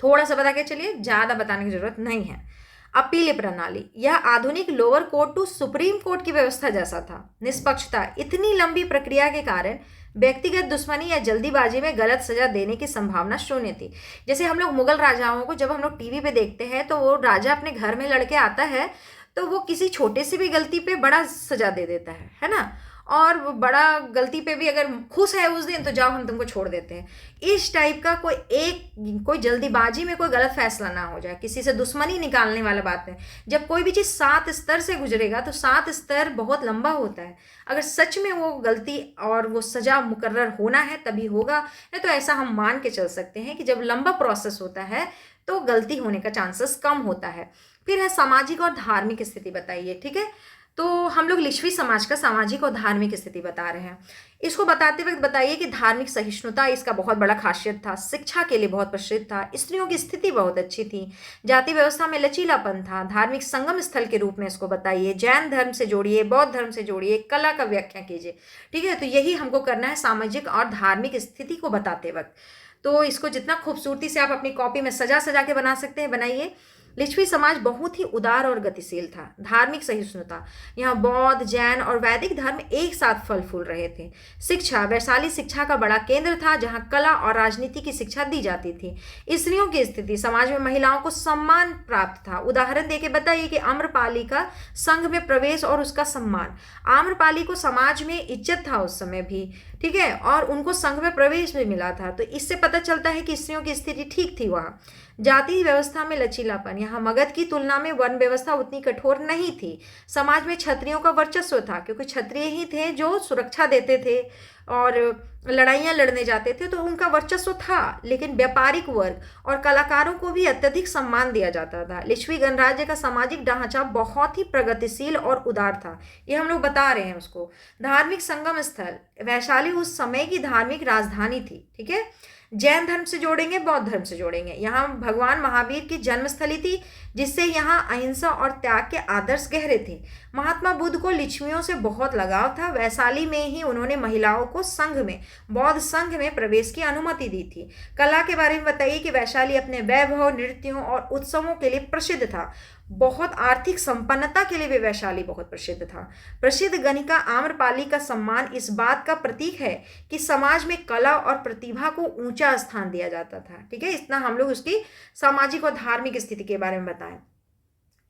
थोड़ा सा बता के चलिए, ज्यादा बताने की जरूरत नहीं है। अपील प्रणाली, यह आधुनिक lower court to supreme court की व्यवस्था जैसा था। निष्पक्षता, इतनी लंबी प्रक्रिया के कारण व्यक्तिगत दुश्मनी या जल्दीबाजी में गलत सजा देने की संभावना शून्य थी। जैसे हम लोग मुगल राजाओं को जब हम लोग टीवी पे देखते हैं तो वो राजा अपने घर में लड़के आता है तो वो किसी छोटे से भी गलती पे बड़ा सजा दे देता है ना, और वो बड़ा गलती पे भी अगर खुश है उस दिन तो जाओ हम तुमको छोड़ देते हैं। इस टाइप का कोई जल्दीबाजी में कोई गलत फैसला ना हो जाए, किसी से दुश्मनी निकालने वाला बात है। जब कोई भी चीज़ 7 स्तर से गुजरेगा तो 7 स्तर बहुत लंबा होता है। अगर सच में वो गलती और वो सजा मुकर्रर होना है तभी होगा, नहीं तो ऐसा हम मान के चल सकते हैं कि जब लंबा प्रोसेस होता है तो गलती होने का चांसेस कम होता है। फिर है सामाजिक और धार्मिक स्थिति बताइए। ठीक है, तो हम लोग लिच्छवी समाज का सामाजिक और धार्मिक स्थिति बता रहे हैं। इसको बताते वक्त बताइए कि धार्मिक सहिष्णुता इसका बहुत बड़ा खासियत था, शिक्षा के लिए बहुत प्रसिद्ध था, स्त्रियों की स्थिति बहुत अच्छी थी, जाति व्यवस्था में लचीलापन था, धार्मिक संगम स्थल के रूप में इसको बताइए, जैन धर्म से जोड़िए, बौद्ध धर्म से जोड़िए, कला का व्याख्या कीजिए। ठीक है, तो यही हमको करना है सामाजिक और धार्मिक स्थिति को बताते वक्त। तो इसको जितना खूबसूरती से आप अपनी कॉपी में सजा सजा के बना सकते हैं बनाइए। लिच्छवी समाज बहुत ही उदार और गतिशील था। धार्मिक सहिष्णुता, यहाँ बौद्ध, जैन और वैदिक धर्म एक साथ फल फूल रहे थे। शिक्षा, वैशाली शिक्षा का बड़ा केंद्र था जहाँ कला और राजनीति की शिक्षा दी जाती थी। स्त्रियों की स्थिति, समाज में महिलाओं को सम्मान प्राप्त था। उदाहरण देके बताइए कि आम्रपाली का संघ में प्रवेश और उसका सम्मान। आम्रपाली को समाज में इज्जत था उस समय भी, ठीक है, और उनको संघ में प्रवेश भी मिला था। तो इससे पता चलता है कि स्त्रियों की स्थिति ठीक थी वहाँ। जाति व्यवस्था में लचीलापन, यहाँ मगध की तुलना में वर्ण व्यवस्था उतनी कठोर नहीं थी। समाज में क्षत्रियों का वर्चस्व था क्योंकि क्षत्रिय ही थे जो सुरक्षा देते थे और लड़ाइयाँ लड़ने जाते थे, तो उनका वर्चस्व था। लेकिन व्यापारिक वर्ग और कलाकारों को भी अत्यधिक सम्मान दिया जाता था। लिच्छवी गणराज्य का सामाजिक ढांचा बहुत ही प्रगतिशील और उदार था, ये हम लोग बता रहे हैं उसको। धार्मिक संगम स्थल, वैशाली उस समय की धार्मिक राजधानी थी। ठीक है, जैन धर्म से जोड़ेंगे, बौद्ध धर्म से जोड़ेंगे। यहाँ भगवान महावीर की जन्मस्थली थी जिससे यहाँ अहिंसा और त्याग के आदर्श गहरे थे। महात्मा बुद्ध को लिच्छवियों से बहुत लगाव था। वैशाली में ही उन्होंने महिलाओं को संघ में, बौद्ध संघ में प्रवेश की अनुमति दी थी। कला के बारे में बताइए कि वैशाली अपने वैभव, नृत्यों और उत्सवों के लिए प्रसिद्ध था। बहुत आर्थिक संपन्नता के लिए भी वैशाली बहुत प्रसिद्ध था। प्रसिद्ध गणिका आम्रपाली का सम्मान इस बात का प्रतीक है कि समाज में कला और प्रतिभा को ऊंचा स्थान दिया जाता था। ठीक है, इतना हम लोग उसकी सामाजिक और धार्मिक स्थिति के बारे में बताएं।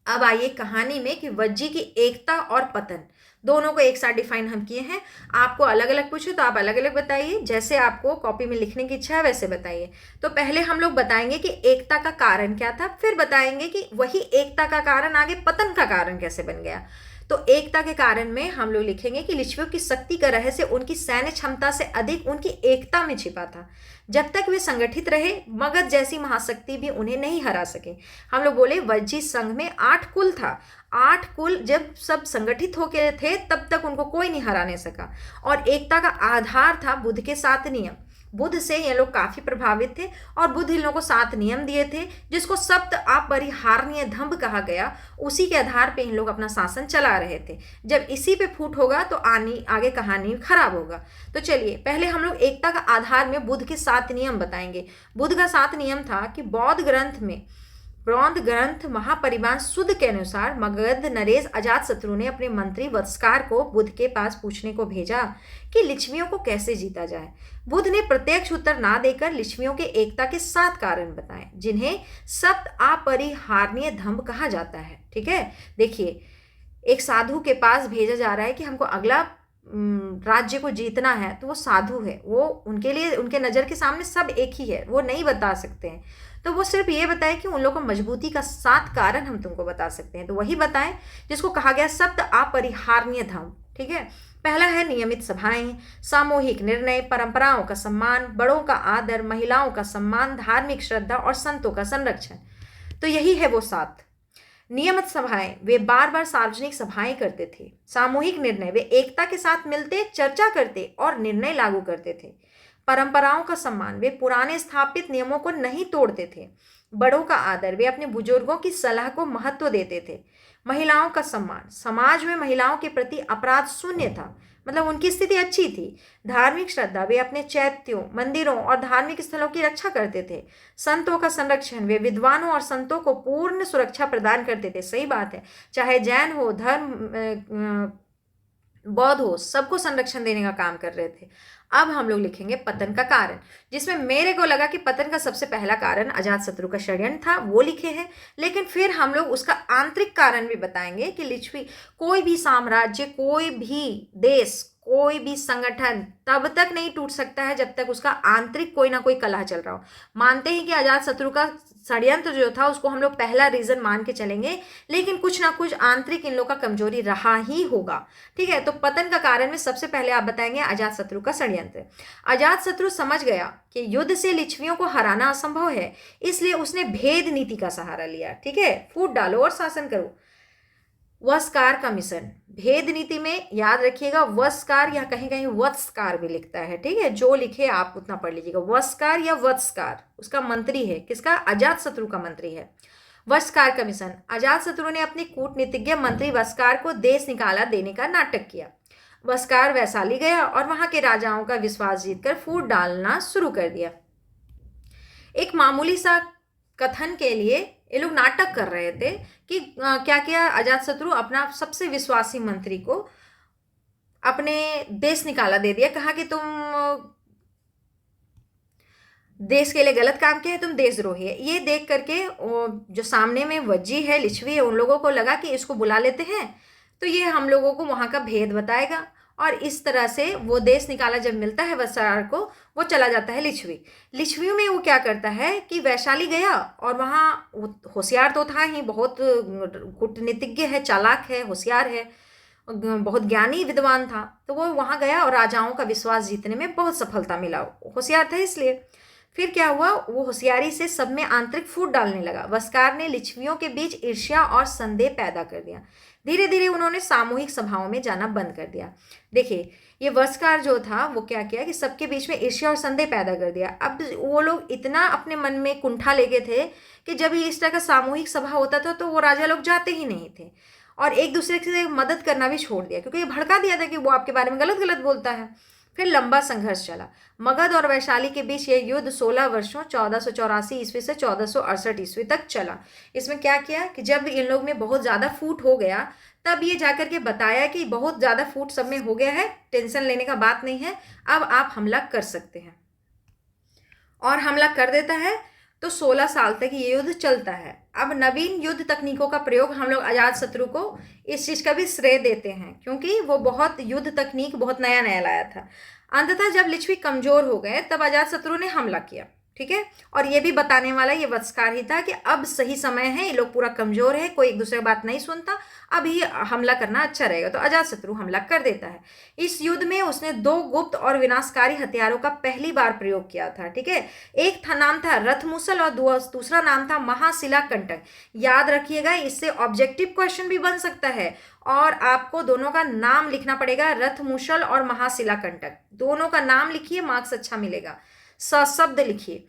अब आइए कहानी में कि वज्जी की एकता और पतन दोनों को एक साथ डिफाइन हम किए हैं। आपको अलग अलग पूछे तो आप अलग अलग बताइए, जैसे आपको कॉपी में लिखने की इच्छा है वैसे बताइए। तो पहले हम लोग बताएंगे कि एकता का कारण क्या था, फिर बताएंगे कि वही एकता का कारण आगे पतन का कारण कैसे बन गया। तो एकता के कारण में हम लोग लिखेंगे कि लिच्छवियों की शक्ति का रहस्य उनकी सैन्य क्षमता से अधिक उनकी एकता में छिपा था। जब तक वे संगठित रहे, मगध जैसी महाशक्ति भी उन्हें नहीं हरा सके। हम लोग बोले वज्जी संघ में 8 कुल था। 8 कुल जब सब संगठित होके थे तब तक उनको कोई नहीं हराने सका। और एकता का आधार था बुद्ध के 7 नियम। बुद्ध से ये लोग काफी प्रभावित थे और बुद्ध इन लोगों को 7 नियम दिए थे जिसको सप्त अपरिहार्य धम्म कहा गया। उसी के आधार पे इन लोग अपना शासन चला रहे थे। जब इसी पे फूट होगा तो आगे कहानी खराब होगा। तो चलिए पहले हम लोग एकता का आधार में बुद्ध के 7 नियम बताएंगे। बुद्ध का 7 नियम था कि बौद्ध ग्रंथ महापरिवार शुद्ध के अनुसार मगध नरेश अजातशत्रु ने अपने मंत्री वत्सकार को बुद्ध के पास पूछने को भेजा कि लिच्छवियों को कैसे जीता जाए। बुद्ध ने प्रत्यक्ष उत्तर ना देकर लिच्छवियों के एकता के 7 कारण बताए जिन्हें सप्त अपरिहार्य धम्म कहा जाता है। ठीक है, देखिए एक साधु के पास भेजा जा रहा है कि हमको अगला राज्य को जीतना है, तो वो साधु है, वो उनके लिए उनके नज़र के सामने सब एक ही है, वो नहीं बता सकते हैं। तो वो सिर्फ ये बताए कि उन लोगों को मजबूती का 7 कारण हम तुमको बता सकते हैं, तो वही बताएं जिसको कहा गया सप्त अपरिहार्य धर्म। ठीक है, पहला है नियमित सभाएं, सामूहिक निर्णय, परंपराओं का सम्मान, बड़ों का आदर, महिलाओं का सम्मान, धार्मिक श्रद्धा और संतों का संरक्षण। तो यही है वो 7। नियमित सभाएं, वे बार बार सार्वजनिक सभाएं करते थे। सामूहिक निर्णय, वे एकता के साथ मिलते, चर्चा करते और निर्णय लागू करते थे। परंपराओं का सम्मान, वे पुराने स्थापित नियमों को नहीं तोड़ते थे। बड़ों का आदर, वे अपने बुजुर्गों की सलाह को महत्व देते थे। महिलाओं का सम्मान, समाज में महिलाओं के प्रति अपराध शून्य था, मतलब उनकी स्थिति अच्छी थी। धार्मिक श्रद्धा, वे अपने चैत्यों, मंदिरों और धार्मिक स्थलों की रक्षा करते थे। संतों का संरक्षण, वे विद्वानों और संतों को पूर्ण सुरक्षा प्रदान करते थे। सही बात है, चाहे जैन हो, धर्म बौद्ध हो, सबको संरक्षण देने का काम कर रहे थे। अब हम लोग लिखेंगे पतन का कारण, जिसमें मेरे को लगा कि पतन का सबसे पहला कारण अजातशत्रु का षड्यंत्र था, वो लिखे हैं। लेकिन फिर हम लोग उसका आंतरिक कारण भी बताएंगे कि लिच्छवी, कोई भी साम्राज्य, कोई भी देश, कोई भी संगठन तब तक नहीं टूट सकता है जब तक उसका आंतरिक कोई ना कोई कलह चल रहा हो। मानते हैं कि अजातशत्रु का षड्यंत्र जो था उसको हम लोग पहला रीजन मान के चलेंगे, लेकिन कुछ ना कुछ आंतरिक इन लोग का कमजोरी रहा ही होगा। ठीक है, तो पतन का कारण में सबसे पहले आप बताएंगे अजातशत्रु का षड्यंत्र। अजातशत्रु समझ गया कि युद्ध से लिच्छवियों को हराना असंभव है, इसलिए उसने भेद नीति का सहारा लिया। ठीक है, फूट डालो और शासन करो। वस्कार का मिशन, भेद नीति में याद रखिएगा वस्कार या कहीं कहीं वत्सकार भी लिखता है। ठीक है, जो लिखे आप उतना पढ़ लीजिएगा। वस्कार या वत्सकार उसका मंत्री है, किसका? अजातशत्रु का मंत्री है। वस्कार का मिशन, अजातशत्रु ने अपने कूटनीतिज्ञ मंत्री वस्कार को देश निकाला देने का नाटक किया। वस्कार वैशाली गया और वहां के राजाओं का विश्वास जीतकर फूट डालना शुरू कर दिया। एक मामूली सा कथन के लिए ये लोग नाटक कर रहे थे कि क्या किया अजातशत्रु, अपना सबसे विश्वासी मंत्री को अपने देश निकाला दे दिया। कहा कि तुम देश के लिए गलत काम किया है, तुम देशद्रोही है। ये देख करके जो सामने में वज्जी है, लिच्छवी है, उन लोगों को लगा कि इसको बुला लेते हैं तो ये हम लोगों को वहाँ का भेद बताएगा, और इस तरह से वो देश निकाला जब मिलता है वस्कार को, वो चला जाता है लिच्छवी। लिच्छवियों में वो क्या करता है कि वैशाली गया और वहाँ होशियार तो था ही, बहुत कूटनीतिज्ञ है, चालाक है, होशियार है, बहुत ज्ञानी विद्वान था। तो वो वहाँ गया और राजाओं का विश्वास जीतने में बहुत सफलता मिला, होशियार था इसलिए। फिर क्या हुआ, वो होशियारी से सब में आंतरिक फूट डालने लगा। वस्कार ने लिच्छवियों के बीच ईर्ष्या और संदेह पैदा कर दिया। धीरे धीरे उन्होंने सामूहिक सभाओं में जाना बंद कर दिया। देखिए, ये वस्कार जो था वो क्या किया कि सबके बीच में ईर्ष्या और संदेह पैदा कर दिया। अब वो लोग इतना अपने मन में कुंठा लेके थे कि जब भी इस तरह का सामूहिक सभा होता था तो वो राजा लोग जाते ही नहीं थे, और एक दूसरे से मदद करना भी छोड़ दिया, क्योंककि ये भड़का दिया था कि वो आपके बारे में गलत गलत बोलता है। फिर लंबा संघर्ष चला। मगध और वैशाली के बीच यह युद्ध 16 वर्षों 1484 ईस्वी से 1468 ईस्वी तक चला। इसमें क्या किया कि जब इन लोग में बहुत ज़्यादा फूट हो गया, तब ये जाकर के बताया कि बहुत ज़्यादा फूट सब में हो गया है, टेंशन लेने का बात नहीं है, अब आप हमला कर सकते हैं। और हमला कर देता है तो 16 साल तक ये युद्ध चलता है। अब नवीन युद्ध तकनीकों का प्रयोग हम लोग अजातशत्रु को इस चीज़ का भी श्रेय देते हैं, क्योंकि वो बहुत युद्ध तकनीक बहुत नया नया लाया था। अंततः जब लिच्छवी कमज़ोर हो गए तब अजातशत्रु ने हमला किया। ठीक है, और ये भी बताने वाला ये वत्सकार ही था कि अब सही समय है, ये लोग पूरा कमज़ोर है, कोई एक दूसरे की बात नहीं सुनता, अब ही हमला करना अच्छा रहेगा। तो अजातशत्रु हमला कर देता है। इस युद्ध में उसने 2 गुप्त और विनाशकारी हथियारों का पहली बार प्रयोग किया था। ठीक है, एक नाम था रथमूसल और दूसरा नाम था महाशिला कंटक। याद रखिएगा, इससे ऑब्जेक्टिव क्वेश्चन भी बन सकता है, और आपको दोनों का नाम लिखना पड़ेगा, रथमूसल और महाशिला कंटक, दोनों का नाम लिखिए, मार्क्स अच्छा मिलेगा। सशब्द लिखिए।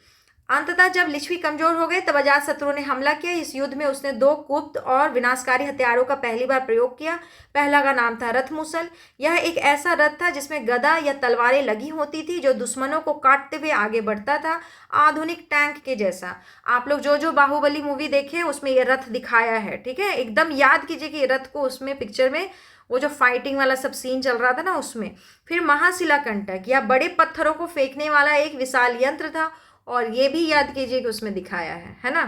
अंततः जब लिच्छवी कमजोर हो गए तब अजातशत्रु ने हमला किया। इस युद्ध में उसने 2 गुप्त और विनाशकारी हथियारों का पहली बार प्रयोग किया। पहला का नाम था रथमूसल। यह एक ऐसा रथ था जिसमें गदा या तलवारें लगी होती थी, जो दुश्मनों को काटते हुए आगे बढ़ता था, आधुनिक टैंक के जैसा। आप लोग जो बाहुबली मूवी देखे उसमें यह रथ दिखाया है। ठीक है, एकदम याद कीजिए कि रथ को उसमें पिक्चर में वो जो फाइटिंग वाला सब सीन चल रहा था ना उसमें। फिर महाशिला कंटक या बड़े पत्थरों को फेंकने वाला एक विशाल यंत्र था, और ये भी याद कीजिए कि उसमें दिखाया है ना।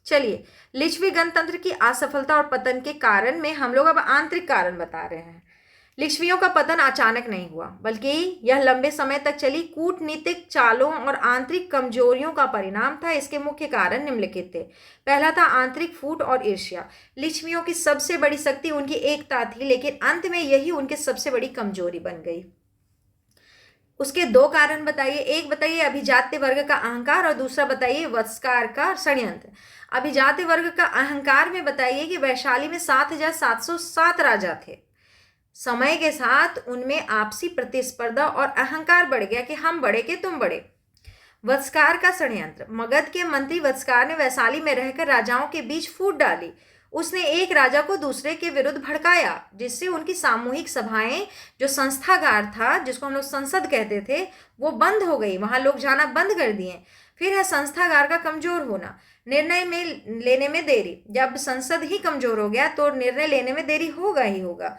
चलिए, लिच्छवी गणतंत्र की असफलता और पतन के कारण में हम लोग अब आंतरिक कारण बता रहे हैं। लिच्छवियों का पतन अचानक नहीं हुआ, बल्कि यह लंबे समय तक चली कूटनीतिक चालों और आंतरिक कमजोरियों का परिणाम था। इसके मुख्य कारण निम्नलिखित थे। पहला था आंतरिक फूट और ईर्ष्या। लिच्छवियों की सबसे बड़ी शक्ति उनकी एकता थी, लेकिन अंत में यही उनकी सबसे बड़ी कमजोरी बन गई। उसके दो कारण बताइए। एक बताइए अभिजात्य वर्ग का अहंकार और दूसरा बताइए वत्सकार का षड्यंत्र। अभिजात्य वर्ग का अहंकार में बताइए कि वैशाली में 7,707 राजा थे। समय के साथ उनमें आपसी प्रतिस्पर्धा और अहंकार बढ़ गया कि हम बड़े के तुम बड़े। वत्सकार का षड्यंत्र। मगध के मंत्री वत्सकार ने वैशाली में रहकर राजाओं के बीच फूट डाली। उसने एक राजा को दूसरे के विरुद्ध भड़काया, जिससे उनकी सामूहिक सभाएं, जो संस्थागार था जिसको हम लोग संसद कहते थे, वो बंद हो गई। वहां लोग जाना बंद कर दिए। फिर है संस्थागार का कमजोर होना, निर्णय में लेने में देरी। जब संसद ही कमजोर हो गया तो निर्णय लेने में देरी होगा ही होगा।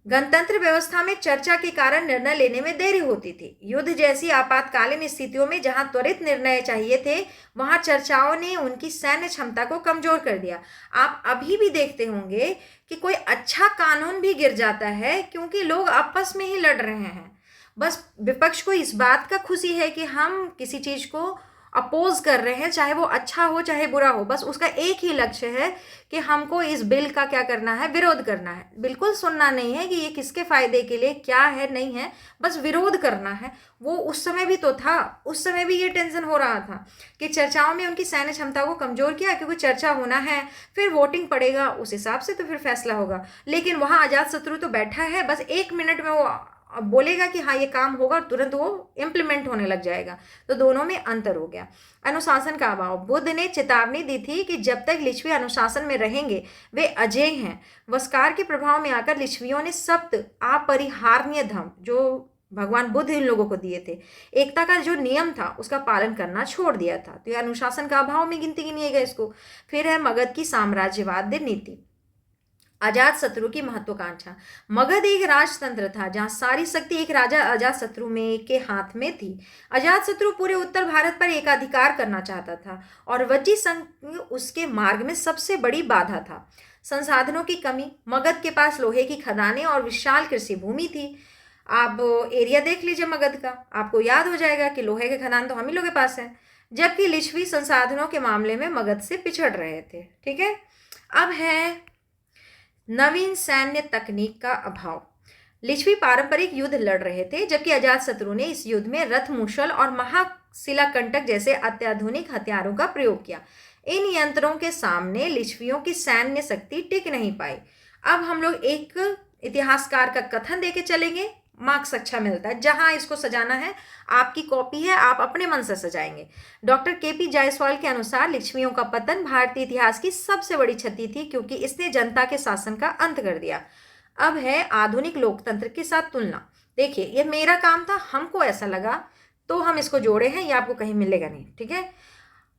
गणतंत्र व्यवस्था में चर्चा के कारण निर्णय लेने में देरी होती थी। युद्ध जैसी आपातकालीन स्थितियों में जहां त्वरित निर्णय चाहिए थे, वहां चर्चाओं ने उनकी सैन्य क्षमता को कमजोर कर दिया। आप अभी भी देखते होंगे कि कोई अच्छा कानून भी गिर जाता है क्योंकि लोग आपस में ही लड़ रहे हैं। बस विपक्ष को इस बात का खुशी है कि हम किसी चीज को अपोज कर रहे हैं, चाहे वो अच्छा हो चाहे बुरा हो। बस उसका एक ही लक्ष्य है कि हमको इस बिल का क्या करना है, विरोध करना है। बिल्कुल सुनना नहीं है कि ये किसके फायदे के लिए क्या है नहीं है, बस विरोध करना है। वो उस समय भी तो था, उस समय भी ये टेंशन हो रहा था कि चर्चाओं में उनकी सैन्य क्षमता को कमजोर किया, क्योंकि चर्चा होना है, फिर वोटिंग पड़ेगा, उस हिसाब से तो फिर फैसला होगा। लेकिन वहां अजातशत्रु तो बैठा है, बस 1 मिनट में वो बोलेगा कि हाँ ये काम होगा, तुरंत वो इम्प्लीमेंट होने लग जाएगा। तो दोनों में अंतर हो गया। अनुशासन का अभाव। बुद्ध ने चेतावनी दी थी कि जब तक लिच्छवी अनुशासन में रहेंगे वे अजेय हैं। वस्कार के प्रभाव में आकर लिच्छवियों ने सप्त अपरिहार्य धर्म, जो भगवान बुद्ध इन लोगों को दिए थे, एकता का जो नियम था उसका पालन करना छोड़ दिया था। तो ये अनुशासन का अभाव में गिनती गिनिएगा इसको। फिर है मगध की साम्राज्यवाद नीति। अजातशत्रु की महत्वाकांक्षा। मगध एक राजतंत्र था जहां सारी शक्ति एक राजा अजातशत्रु में के हाथ में थी। अजातशत्रु पूरे उत्तर भारत पर एकाधिकार करना चाहता था और वज्जी संघ उसके मार्ग में सबसे बड़ी बाधा था। संसाधनों की कमी। मगध के पास लोहे की खदानें और विशाल कृषि भूमि थी। आप एरिया देख लीजिए मगध का, आपको याद हो जाएगा कि लोहे के खदान तो हम ही लोग के पास है, जबकि लिच्छवी संसाधनों के मामले में मगध से पिछड़ रहे थे। ठीक है। अब है नवीन सैन्य तकनीक का अभाव। लिच्छवी पारंपरिक युद्ध लड़ रहे थे, जबकि अजातशत्रु ने इस युद्ध में रथ, मूसल और महाशिलाकंटक जैसे अत्याधुनिक हथियारों का प्रयोग किया। इन यंत्रों के सामने लिच्छवियों की सैन्य शक्ति टिक नहीं पाई। अब हम लोग एक इतिहासकार का कथन देके चलेंगे, मार्क्स अच्छा मिलता है। जहां इसको सजाना है, आपकी कॉपी है, आप अपने मन से सजाएंगे। डॉक्टर केपी जायसवाल के अनुसार लिच्छवियों का पतन भारतीय इतिहास की सबसे बड़ी क्षति थी, क्योंकि इसने जनता के शासन का अंत कर दिया। अब है आधुनिक लोकतंत्र के साथ तुलना। देखिए, ये मेरा काम था, हमको ऐसा लगा तो हम इसको जोड़े हैं, ये आपको कहीं मिलेगा नहीं। ठीक है।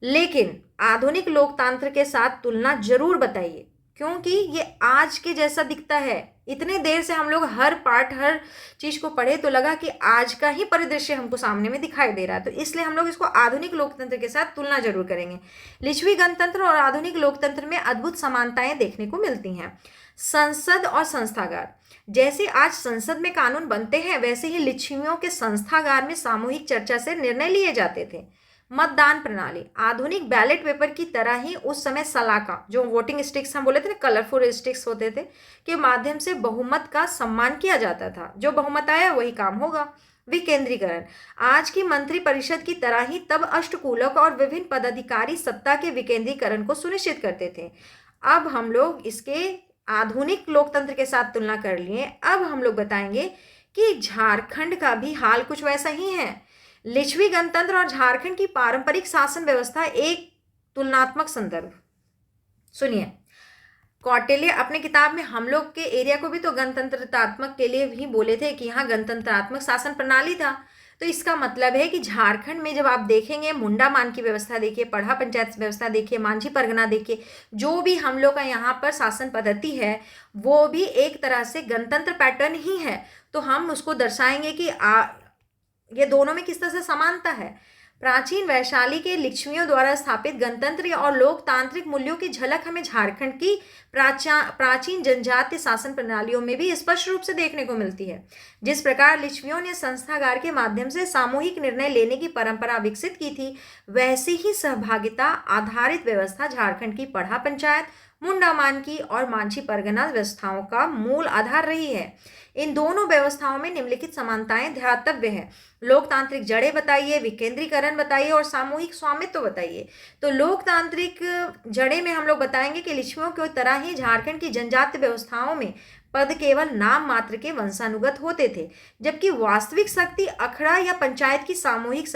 लेकिन आधुनिक लोकतंत्र के साथ तुलना जरूर बताइए, क्योंकि ये आज के जैसा दिखता है। इतने देर से हम लोग हर पार्ट, हर चीज को पढ़े तो लगा कि आज का ही परिदृश्य हमको सामने में दिखाई दे रहा है। तो इसलिए हम लोग इसको आधुनिक लोकतंत्र के साथ तुलना जरूर करेंगे। लिच्छवी गणतंत्र और आधुनिक लोकतंत्र में अद्भुत समानताएं देखने को मिलती हैं। संसद और संस्थागार। जैसे आज संसद में कानून बनते हैं, वैसे ही लिच्छवियों के संस्थागार में सामूहिक चर्चा से निर्णय लिए जाते थे। मतदान प्रणाली। आधुनिक बैलेट पेपर की तरह ही उस समय सलाका, जो वोटिंग स्टिक्स हम बोले थे ना, कलरफुल स्टिक्स होते थे, के माध्यम से बहुमत का सम्मान किया जाता था। जो बहुमत आया वही काम होगा। विकेंद्रीकरण। आज की मंत्री परिषद की तरह ही तब अष्टकूलक और विभिन्न पदाधिकारी सत्ता के विकेंद्रीकरण को सुनिश्चित करते थे। अब हम लोग इसके आधुनिक लोकतंत्र के साथ तुलना कर लिए। अब हम लोग बताएंगे कि झारखंड का भी हाल कुछ वैसा ही है। लिच्छवी गणतंत्र और झारखंड की पारंपरिक शासन व्यवस्था एक तुलनात्मक संदर्भ। सुनिए, कौटिल्य अपने किताब में हम लोग के एरिया को भी तो गणतंत्रात्मक के लिए भी बोले थे कि यहाँ गणतंत्रात्मक शासन प्रणाली था। तो इसका मतलब है कि झारखंड में जब आप देखेंगे, मुंडा मान की व्यवस्था देखिए, पढ़ा पंचायत व्यवस्था देखिए, मांझी परगना देखिए, जो भी हम लोग का यहाँ पर शासन पद्धति है वो भी एक तरह से गणतंत्र पैटर्न ही है। तो हम उसको दर्शाएंगे कि ये दोनों में किस तरह से समानता है। प्राचीन वैशाली के लिच्छवियों द्वारा स्थापित गणतंत्र और लोकतांत्रिक मूल्यों की झलक हमें झारखंड की प्राचीन जनजातीय शासन प्रणालियों में भी स्पष्ट रूप से देखने को मिलती है। जिस प्रकार लिच्छवियों ने संस्थागार के माध्यम से सामूहिक निर्णय लेने की परंपरा विकसित की थी, वैसी ही सहभागिता आधारित व्यवस्था झारखंड की पढ़ा पंचायत, मुंडा मानकी और मांझी परगना व्यवस्थाओं का मूल आधार रही है। इन दोनों व्यवस्थाओं में निम्नलिखित समानताएं ध्यातव्य है। लोकतांत्रिक जड़ें बताइए, विकेंद्रीकरण बताइए और सामूहिक स्वामित्व बताइए। तो लोकतांत्रिक जड़ें में हम लोग बताएंगे कि लिच्छवियों की तरह ही झारखंड की जनजातीय व्यवस्थाओं में पद केवल नाम मात्र के वंशानुगत होते थे, जबकि वास्तविक शक्ति अखड़ा या पंचायत की सामूहिक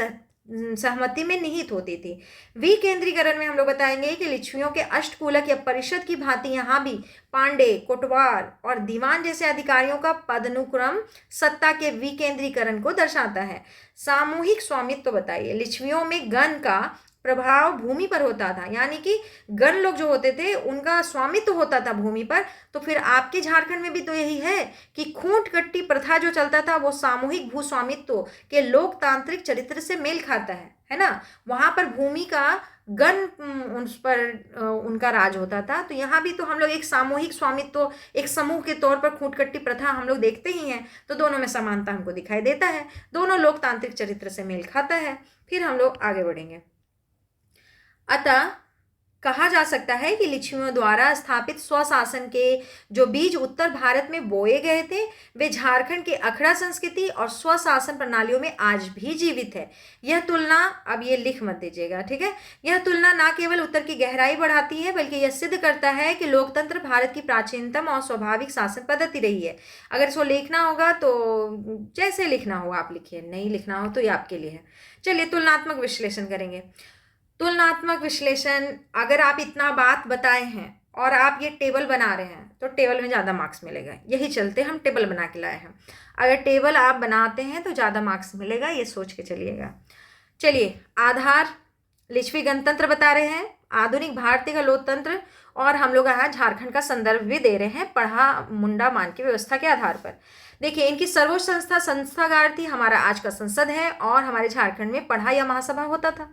सहमति में निहित होती थी। विकेंद्रीकरण में हम लोग बताएंगे कि लिच्छवियों के अष्टकूलक या परिषद की भांति यहाँ भी पांडे, कोटवार और दीवान जैसे अधिकारियों का पदानुक्रम सत्ता के विकेंद्रीकरण को दर्शाता है। सामूहिक स्वामित्व बताइए। लिच्छवियों में गण का प्रभाव भूमि पर होता था, यानी कि गण लोग जो होते थे उनका स्वामित्व होता था भूमि पर। तो फिर आपके झारखंड में भी तो यही है कि खूंट कट्टी प्रथा जो चलता था वो सामूहिक भू स्वामित्व के लोकतांत्रिक चरित्र से मेल खाता है ना। वहां पर भूमि का गण उस पर उनका राज होता था। तो यहाँ भी तो हम लोग एक सामूहिक स्वामित्व, एक समूह के तौर पर खूंट कट्टी प्रथा हम लोग देखते ही हैं। तो दोनों में समानता हमको दिखाई देता है, दोनों लोकतांत्रिक चरित्र से मेल खाता है। फिर हम लोग आगे बढ़ेंगे। अतः कहा जा सकता है कि लिच्छवियों द्वारा स्थापित स्वशासन के जो बीज उत्तर भारत में बोए गए थे, वे झारखंड के अखड़ा संस्कृति और स्वशासन प्रणालियों में आज भी जीवित है। यह तुलना, अब ये लिख मत दीजिएगा, ठीक है। यह तुलना न केवल उत्तर की गहराई बढ़ाती है, बल्कि यह सिद्ध करता है कि लोकतंत्र भारत की प्राचीनतम और स्वाभाविक शासन पद्धति रही है। अगर इसको लिखना होगा तो जैसे लिखना हो आप लिखिए, नहीं लिखना हो तो ये आपके लिए है। चलिए तुलनात्मक विश्लेषण करेंगे। तुलनात्मक विश्लेषण, अगर आप इतना बात बताए हैं और आप ये टेबल बना रहे हैं तो टेबल में ज़्यादा मार्क्स मिलेगा। यही चलते हम टेबल बना के लाए हैं। अगर टेबल आप बनाते हैं तो ज़्यादा मार्क्स मिलेगा, ये सोच के चलिएगा। चलिए, आधार लिच्छवी गणतंत्र बता रहे हैं, आधुनिक भारतीय का लोकतंत्र, और हम लोग यहाँ झारखंड का संदर्भ भी दे रहे हैं पढ़ा मुंडा मान की व्यवस्था के आधार पर। देखिए, इनकी सर्वोच्च संस्था संस्थागार थी, हमारा आज का संसद है, और हमारे झारखंड में पढ़ा या महासभा होता था।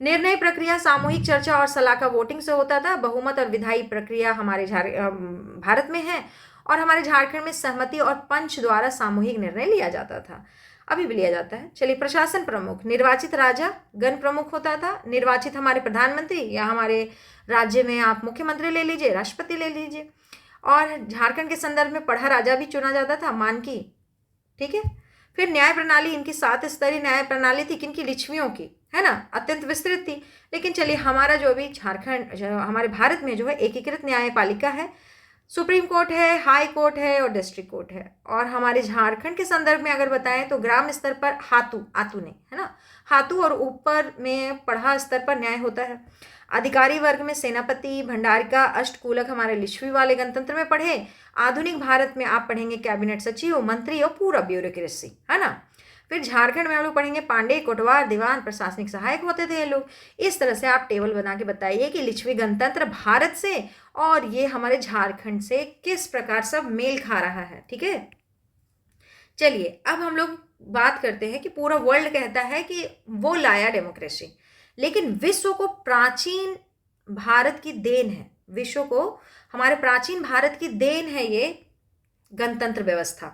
निर्णय प्रक्रिया सामूहिक चर्चा और सलाह का वोटिंग से होता था। बहुमत और विधायी प्रक्रिया हमारे भारत में है, और हमारे झारखंड में सहमति और पंच द्वारा सामूहिक निर्णय लिया जाता था, अभी भी लिया जाता है। चलिए, प्रशासन प्रमुख, निर्वाचित राजा गण प्रमुख होता था, निर्वाचित हमारे प्रधानमंत्री, या हमारे राज्य में आप मुख्यमंत्री ले लीजिए, राष्ट्रपति ले लीजिए, और झारखंड के संदर्भ में पढ़ा राजा भी चुना जाता था, मानकी, ठीक है। फिर न्याय प्रणाली, इनकी 7 स्तरीय न्याय प्रणाली थी, किनकी, लिच्छवियों की, है ना, अत्यंत विस्तृत थी। लेकिन चलिए, हमारा जो अभी झारखंड, हमारे भारत में जो है एकीकृत न्यायपालिका है, सुप्रीम कोर्ट है, हाई कोर्ट है और डिस्ट्रिक्ट कोर्ट है। और हमारे झारखंड के संदर्भ में अगर बताएं तो ग्राम स्तर पर आतू ने, है ना, हाथू, और ऊपर में पढ़ा स्तर पर न्याय होता है। अधिकारी वर्ग में सेनापति, भंडारिका, अष्टकूलक हमारे लिच्छवी वाले गणतंत्र में पढ़े। आधुनिक भारत में आप पढ़ेंगे कैबिनेट सचिव, मंत्री और पूरा ब्यूरोक्रेसी, है ना। फिर झारखंड में हम लोग पढ़ेंगे पांडे, कोटवार, दीवान, प्रशासनिक सहायक होते थे ये लोग। इस तरह से आप टेबल बना के बताइए कि लिच्छवी गणतंत्र भारत से और ये हमारे झारखंड से किस प्रकार सब मेल खा रहा है, ठीक है। चलिए, अब हम लोग बात करते हैं कि पूरा वर्ल्ड कहता है कि वो लाया डेमोक्रेसी, लेकिन विश्व को प्राचीन भारत की देन है, विश्व को हमारे प्राचीन भारत की देन है ये गणतंत्र व्यवस्था।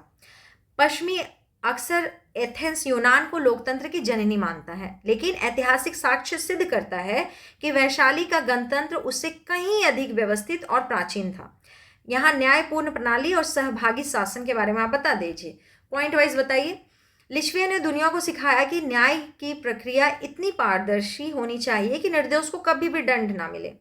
पश्चिमी अक्सर एथेंस यूनान को लोकतंत्र की जननी मानता है, लेकिन ऐतिहासिक साक्ष्य सिद्ध करता है कि वैशाली का गणतंत्र उससे कहीं अधिक व्यवस्थित और प्राचीन था। यहाँ न्यायपूर्ण प्रणाली और सहभागी शासन के बारे में आप बता दीजिए, पॉइंट वाइज बताइए। लिच्छवियों ने दुनिया को सिखाया कि न्याय की प्रक्रिया इतनी पारदर्शी होनी चाहिए कि निर्दोष को कभी भी दंड ना मिले।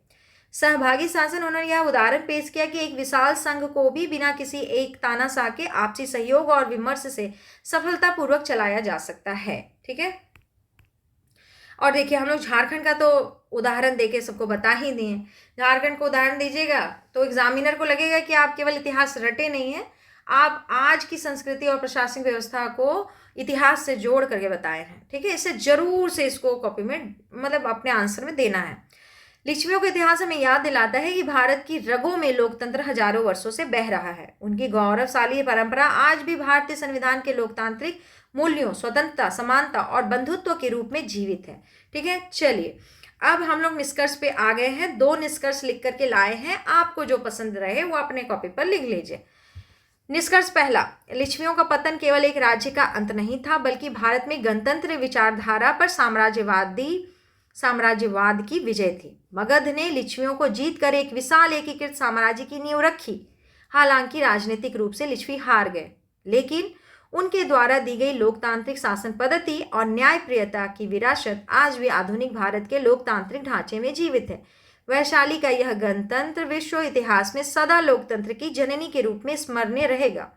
सहभागी शासन, उन्होंने यह उदाहरण पेश किया कि एक विशाल संघ को भी बिना किसी एक तानाशाह के आपसी सहयोग और विमर्श से सफलतापूर्वक चलाया जा सकता है, ठीक है। और देखिए, हम लोग झारखंड का तो उदाहरण देके सबको बता ही दिए। झारखंड को उदाहरण दीजिएगा तो एग्जामिनर को लगेगा कि आप केवल इतिहास रटे नहीं है, आप आज की संस्कृति और प्रशासनिक व्यवस्था को इतिहास से जोड़ करके बताए हैं, ठीक है। इससे जरूर से इसको कॉपी में, मतलब अपने आंसर में देना है। लिच्छवियों का इतिहास हमें याद दिलाता है कि भारत की रगों में लोकतंत्र हजारों वर्षों से बह रहा है। उनकी गौरवशाली परंपरा आज भी भारतीय संविधान के लोकतांत्रिक मूल्यों, स्वतंत्रता, समानता और बंधुत्व के रूप में जीवित है। ठीक है, चलिए अब हम लोग निष्कर्ष पे आ गए हैं। 2 निष्कर्ष लिख करके लाए हैं, आपको जो पसंद रहे वो अपने कॉपी पर लिख लीजिए। निष्कर्ष पहला, लिच्छवियों का पतन केवल एक राज्य का अंत नहीं था, बल्कि भारत में गणतंत्र विचारधारा पर साम्राज्यवाद की विजय थी। मगध ने लिच्छवियों को जीतकर एक विशाल एकीकृत साम्राज्य की नींव रखी। हालांकि राजनीतिक रूप से लिच्छवी हार गए, लेकिन उनके द्वारा दी गई लोकतांत्रिक शासन पद्धति और न्यायप्रियता की विरासत आज भी आधुनिक भारत के लोकतांत्रिक ढांचे में जीवित है। वैशाली का यह गणतंत्र विश्व इतिहास में सदा लोकतंत्र की जननी के रूप में स्मरणीय रहेगा।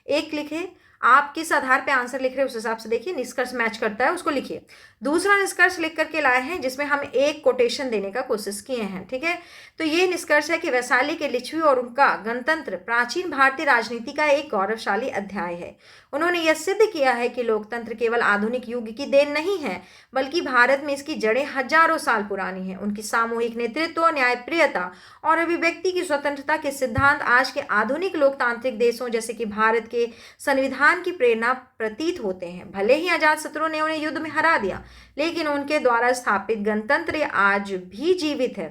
एक लिखे, आप किस आधार पे आंसर लिख रहे हैं उस हिसाब से देखिए, निष्कर्ष मैच करता है उसको लिखिए। दूसरा निष्कर्ष लिख करके लाए हैं जिसमें हम एक कोटेशन देने का कोशिश किए हैं। ठीक है, तो ये निष्कर्ष है कि वैशाली के लिच्छवी और उनका गणतंत्र प्राचीन भारतीय राजनीति का एक गौरवशाली अध्याय है। उन्होंने यह सिद्ध किया है कि लोकतंत्र केवल आधुनिक युग की देन नहीं है, बल्कि भारत में इसकी जड़ें हजारों साल पुरानी हैं। उनकी सामूहिक नेतृत्व, न्यायप्रियता और अभिव्यक्ति की स्वतंत्रता के सिद्धांत आज के आधुनिक लोकतांत्रिक देशों जैसे कि भारत के संविधान की प्रेरणा प्रतीत होते हैं। भले ही अजातशत्रु ने उन्हें युद्ध में हरा दिया, लेकिन उनके द्वारा स्थापित गणतंत्र आज भी जीवित है।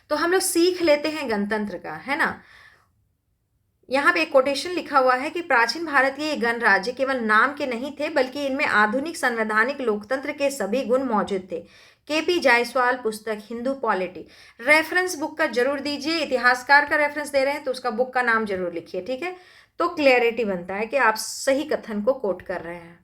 तो हम लोग सीख लेते हैं गणतंत्र का, है ना। यहाँ पे एक कोटेशन लिखा हुआ है कि प्राचीन भारत के ये गणराज्य केवल नाम के नहीं थे, बल्कि इनमें आधुनिक संवैधानिक लोकतंत्र के सभी गुण मौजूद थे। केपी जायसवाल, पुस्तक हिंदू पॉलिटी। रेफरेंस बुक का जरूर दीजिए, इतिहासकार का रेफरेंस दे रहे हैं तो उसका बुक का नाम जरूर लिखिए। ठीक है, तो क्लैरिटी बनता है कि आप सही कथन को कोट कर रहे हैं।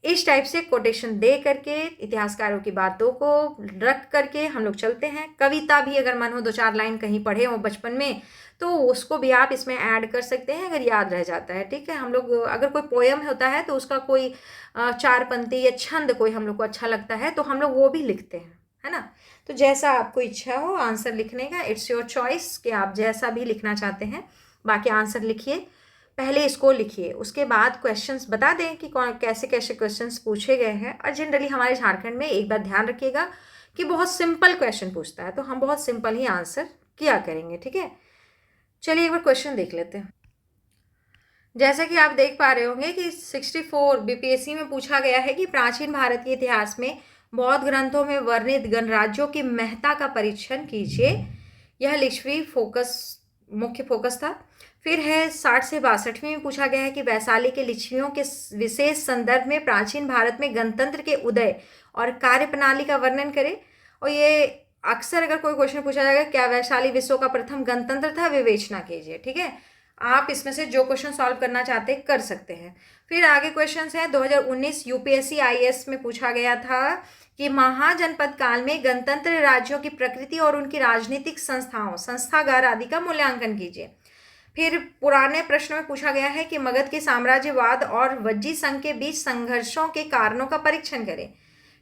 इस टाइप से कोटेशन दे करके इतिहासकारों की बातों को रख करके हम लोग चलते हैं। कविता भी अगर मन हो 2-4 लाइन कहीं पढ़े हो बचपन में तो उसको भी आप इसमें ऐड कर सकते हैं अगर याद रह जाता है। ठीक है, हम लोग अगर कोई पोयम होता है तो उसका कोई 4 पंक्ति या छंद कोई हम लोग को अच्छा लगता है तो हम लोग वो भी लिखते हैं, है ना। तो जैसा आपको इच्छा हो आंसर लिखने का, इट्स योर चॉइस कि आप जैसा भी लिखना चाहते हैं। बाकी आंसर लिखिए, पहले इसको लिखिए, उसके बाद क्वेश्चंस बता दें कि कौन कैसे कैसे क्वेश्चंस पूछे गए हैं। और जनरली हमारे झारखंड में एक बात ध्यान रखिएगा कि बहुत सिंपल क्वेश्चन पूछता है, तो हम बहुत सिंपल ही आंसर किया करेंगे। ठीक है, चलिए एक बार क्वेश्चन देख लेते हैं। जैसा कि आप देख पा रहे होंगे कि 64 बीपीएससी में पूछा गया है कि प्राचीन भारत के इतिहास में बौद्ध ग्रंथों में वर्णित गणराज्यों की महत्ता का परीक्षण कीजिए। यह लिच्छवी मुख्य फोकस था। फिर है 60 से 62वीं में पूछा गया है कि वैशाली के लिच्छवियों के विशेष संदर्भ में प्राचीन भारत में गणतंत्र के उदय और कार्यप्रणाली का वर्णन करें। और ये अक्सर अगर कोई क्वेश्चन पूछा जाएगा क्या वैशाली विश्व का प्रथम गणतंत्र था, विवेचना कीजिए। ठीक है, आप इसमें से जो क्वेश्चन सॉल्व करना चाहते हैं कर सकते हैं। फिर आगे क्वेश्चन है 2019 यूपीएससी आईएएस में पूछा गया था कि महाजनपद काल में गणतंत्र राज्यों की प्रकृति और उनकी राजनीतिक संस्थागार आदि का मूल्यांकन कीजिए। फिर पुराने प्रश्न में पूछा गया है कि मगध के साम्राज्यवाद और वज्जी संघ के बीच संघर्षों के कारणों का परीक्षण करें।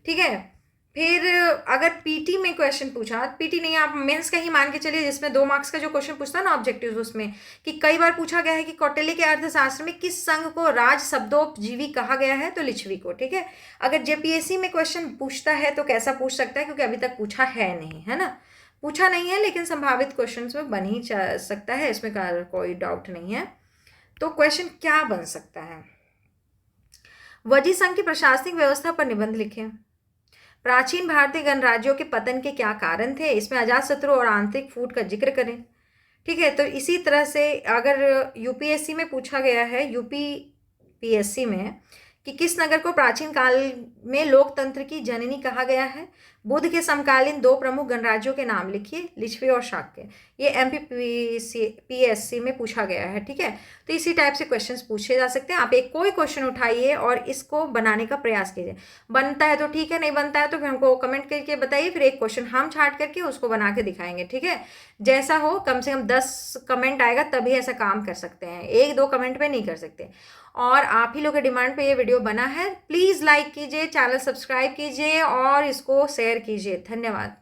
ठीक है, फिर अगर पीटी में क्वेश्चन पूछा, पीटी नहीं आप मेंस का ही मान के चलिए जिसमें 2 मार्क्स का जो क्वेश्चन पूछता है ना ऑब्जेक्टिव, उसमें कि कई बार पूछा गया है कि कौटिल्य के अर्थशास्त्र में किस संघ को राज शब्दोपजीवी कहा गया है, तो लिच्छवी को। ठीक है, अगर जेपीएससी में क्वेश्चन पूछता है तो कैसा पूछ सकता है, क्योंकि अभी तक पूछा है नहीं, है ना, पूछा नहीं है, लेकिन संभावित क्वेश्चन में बन ही सकता है, इसमें कोई डाउट नहीं है। तो क्वेश्चन क्या बन सकता है, वज्जी संघ की प्रशासनिक व्यवस्था पर निबंध लिखें। प्राचीन भारतीय गणराज्यों के पतन के क्या कारण थे, इसमें अजातशत्रु और आंतरिक फूट का जिक्र करें। ठीक है, तो इसी तरह से अगर यूपीएससी में पूछा गया है, यूपीपीएससी में कि किस नगर को प्राचीन काल में लोकतंत्र की जननी कहा गया है, बुद्ध के समकालीन 2 प्रमुख गणराज्यों के नाम लिखिए, लिच्छवी और शाक्य। ये एमपीपीएससी में पूछा गया है। ठीक है, तो इसी टाइप से क्वेश्चंस पूछे जा सकते हैं। आप एक कोई क्वेश्चन उठाइए और इसको बनाने का प्रयास कीजिए। बनता है तो ठीक है, नहीं बनता है तो फिर हमको कमेंट करके बताइए, फिर एक क्वेश्चन हम छांट करके उसको बना के दिखाएंगे। ठीक है, जैसा हो, कम से कम 10 कमेंट आएगा तभी ऐसा काम कर सकते हैं, 1-2 कमेंट पे नहीं कर सकते। और आप ही लोग के डिमांड पे ये वीडियो बना है। प्लीज़ लाइक कीजिए, चैनल सब्सक्राइब कीजिए और इसको शेयर कीजिए। धन्यवाद।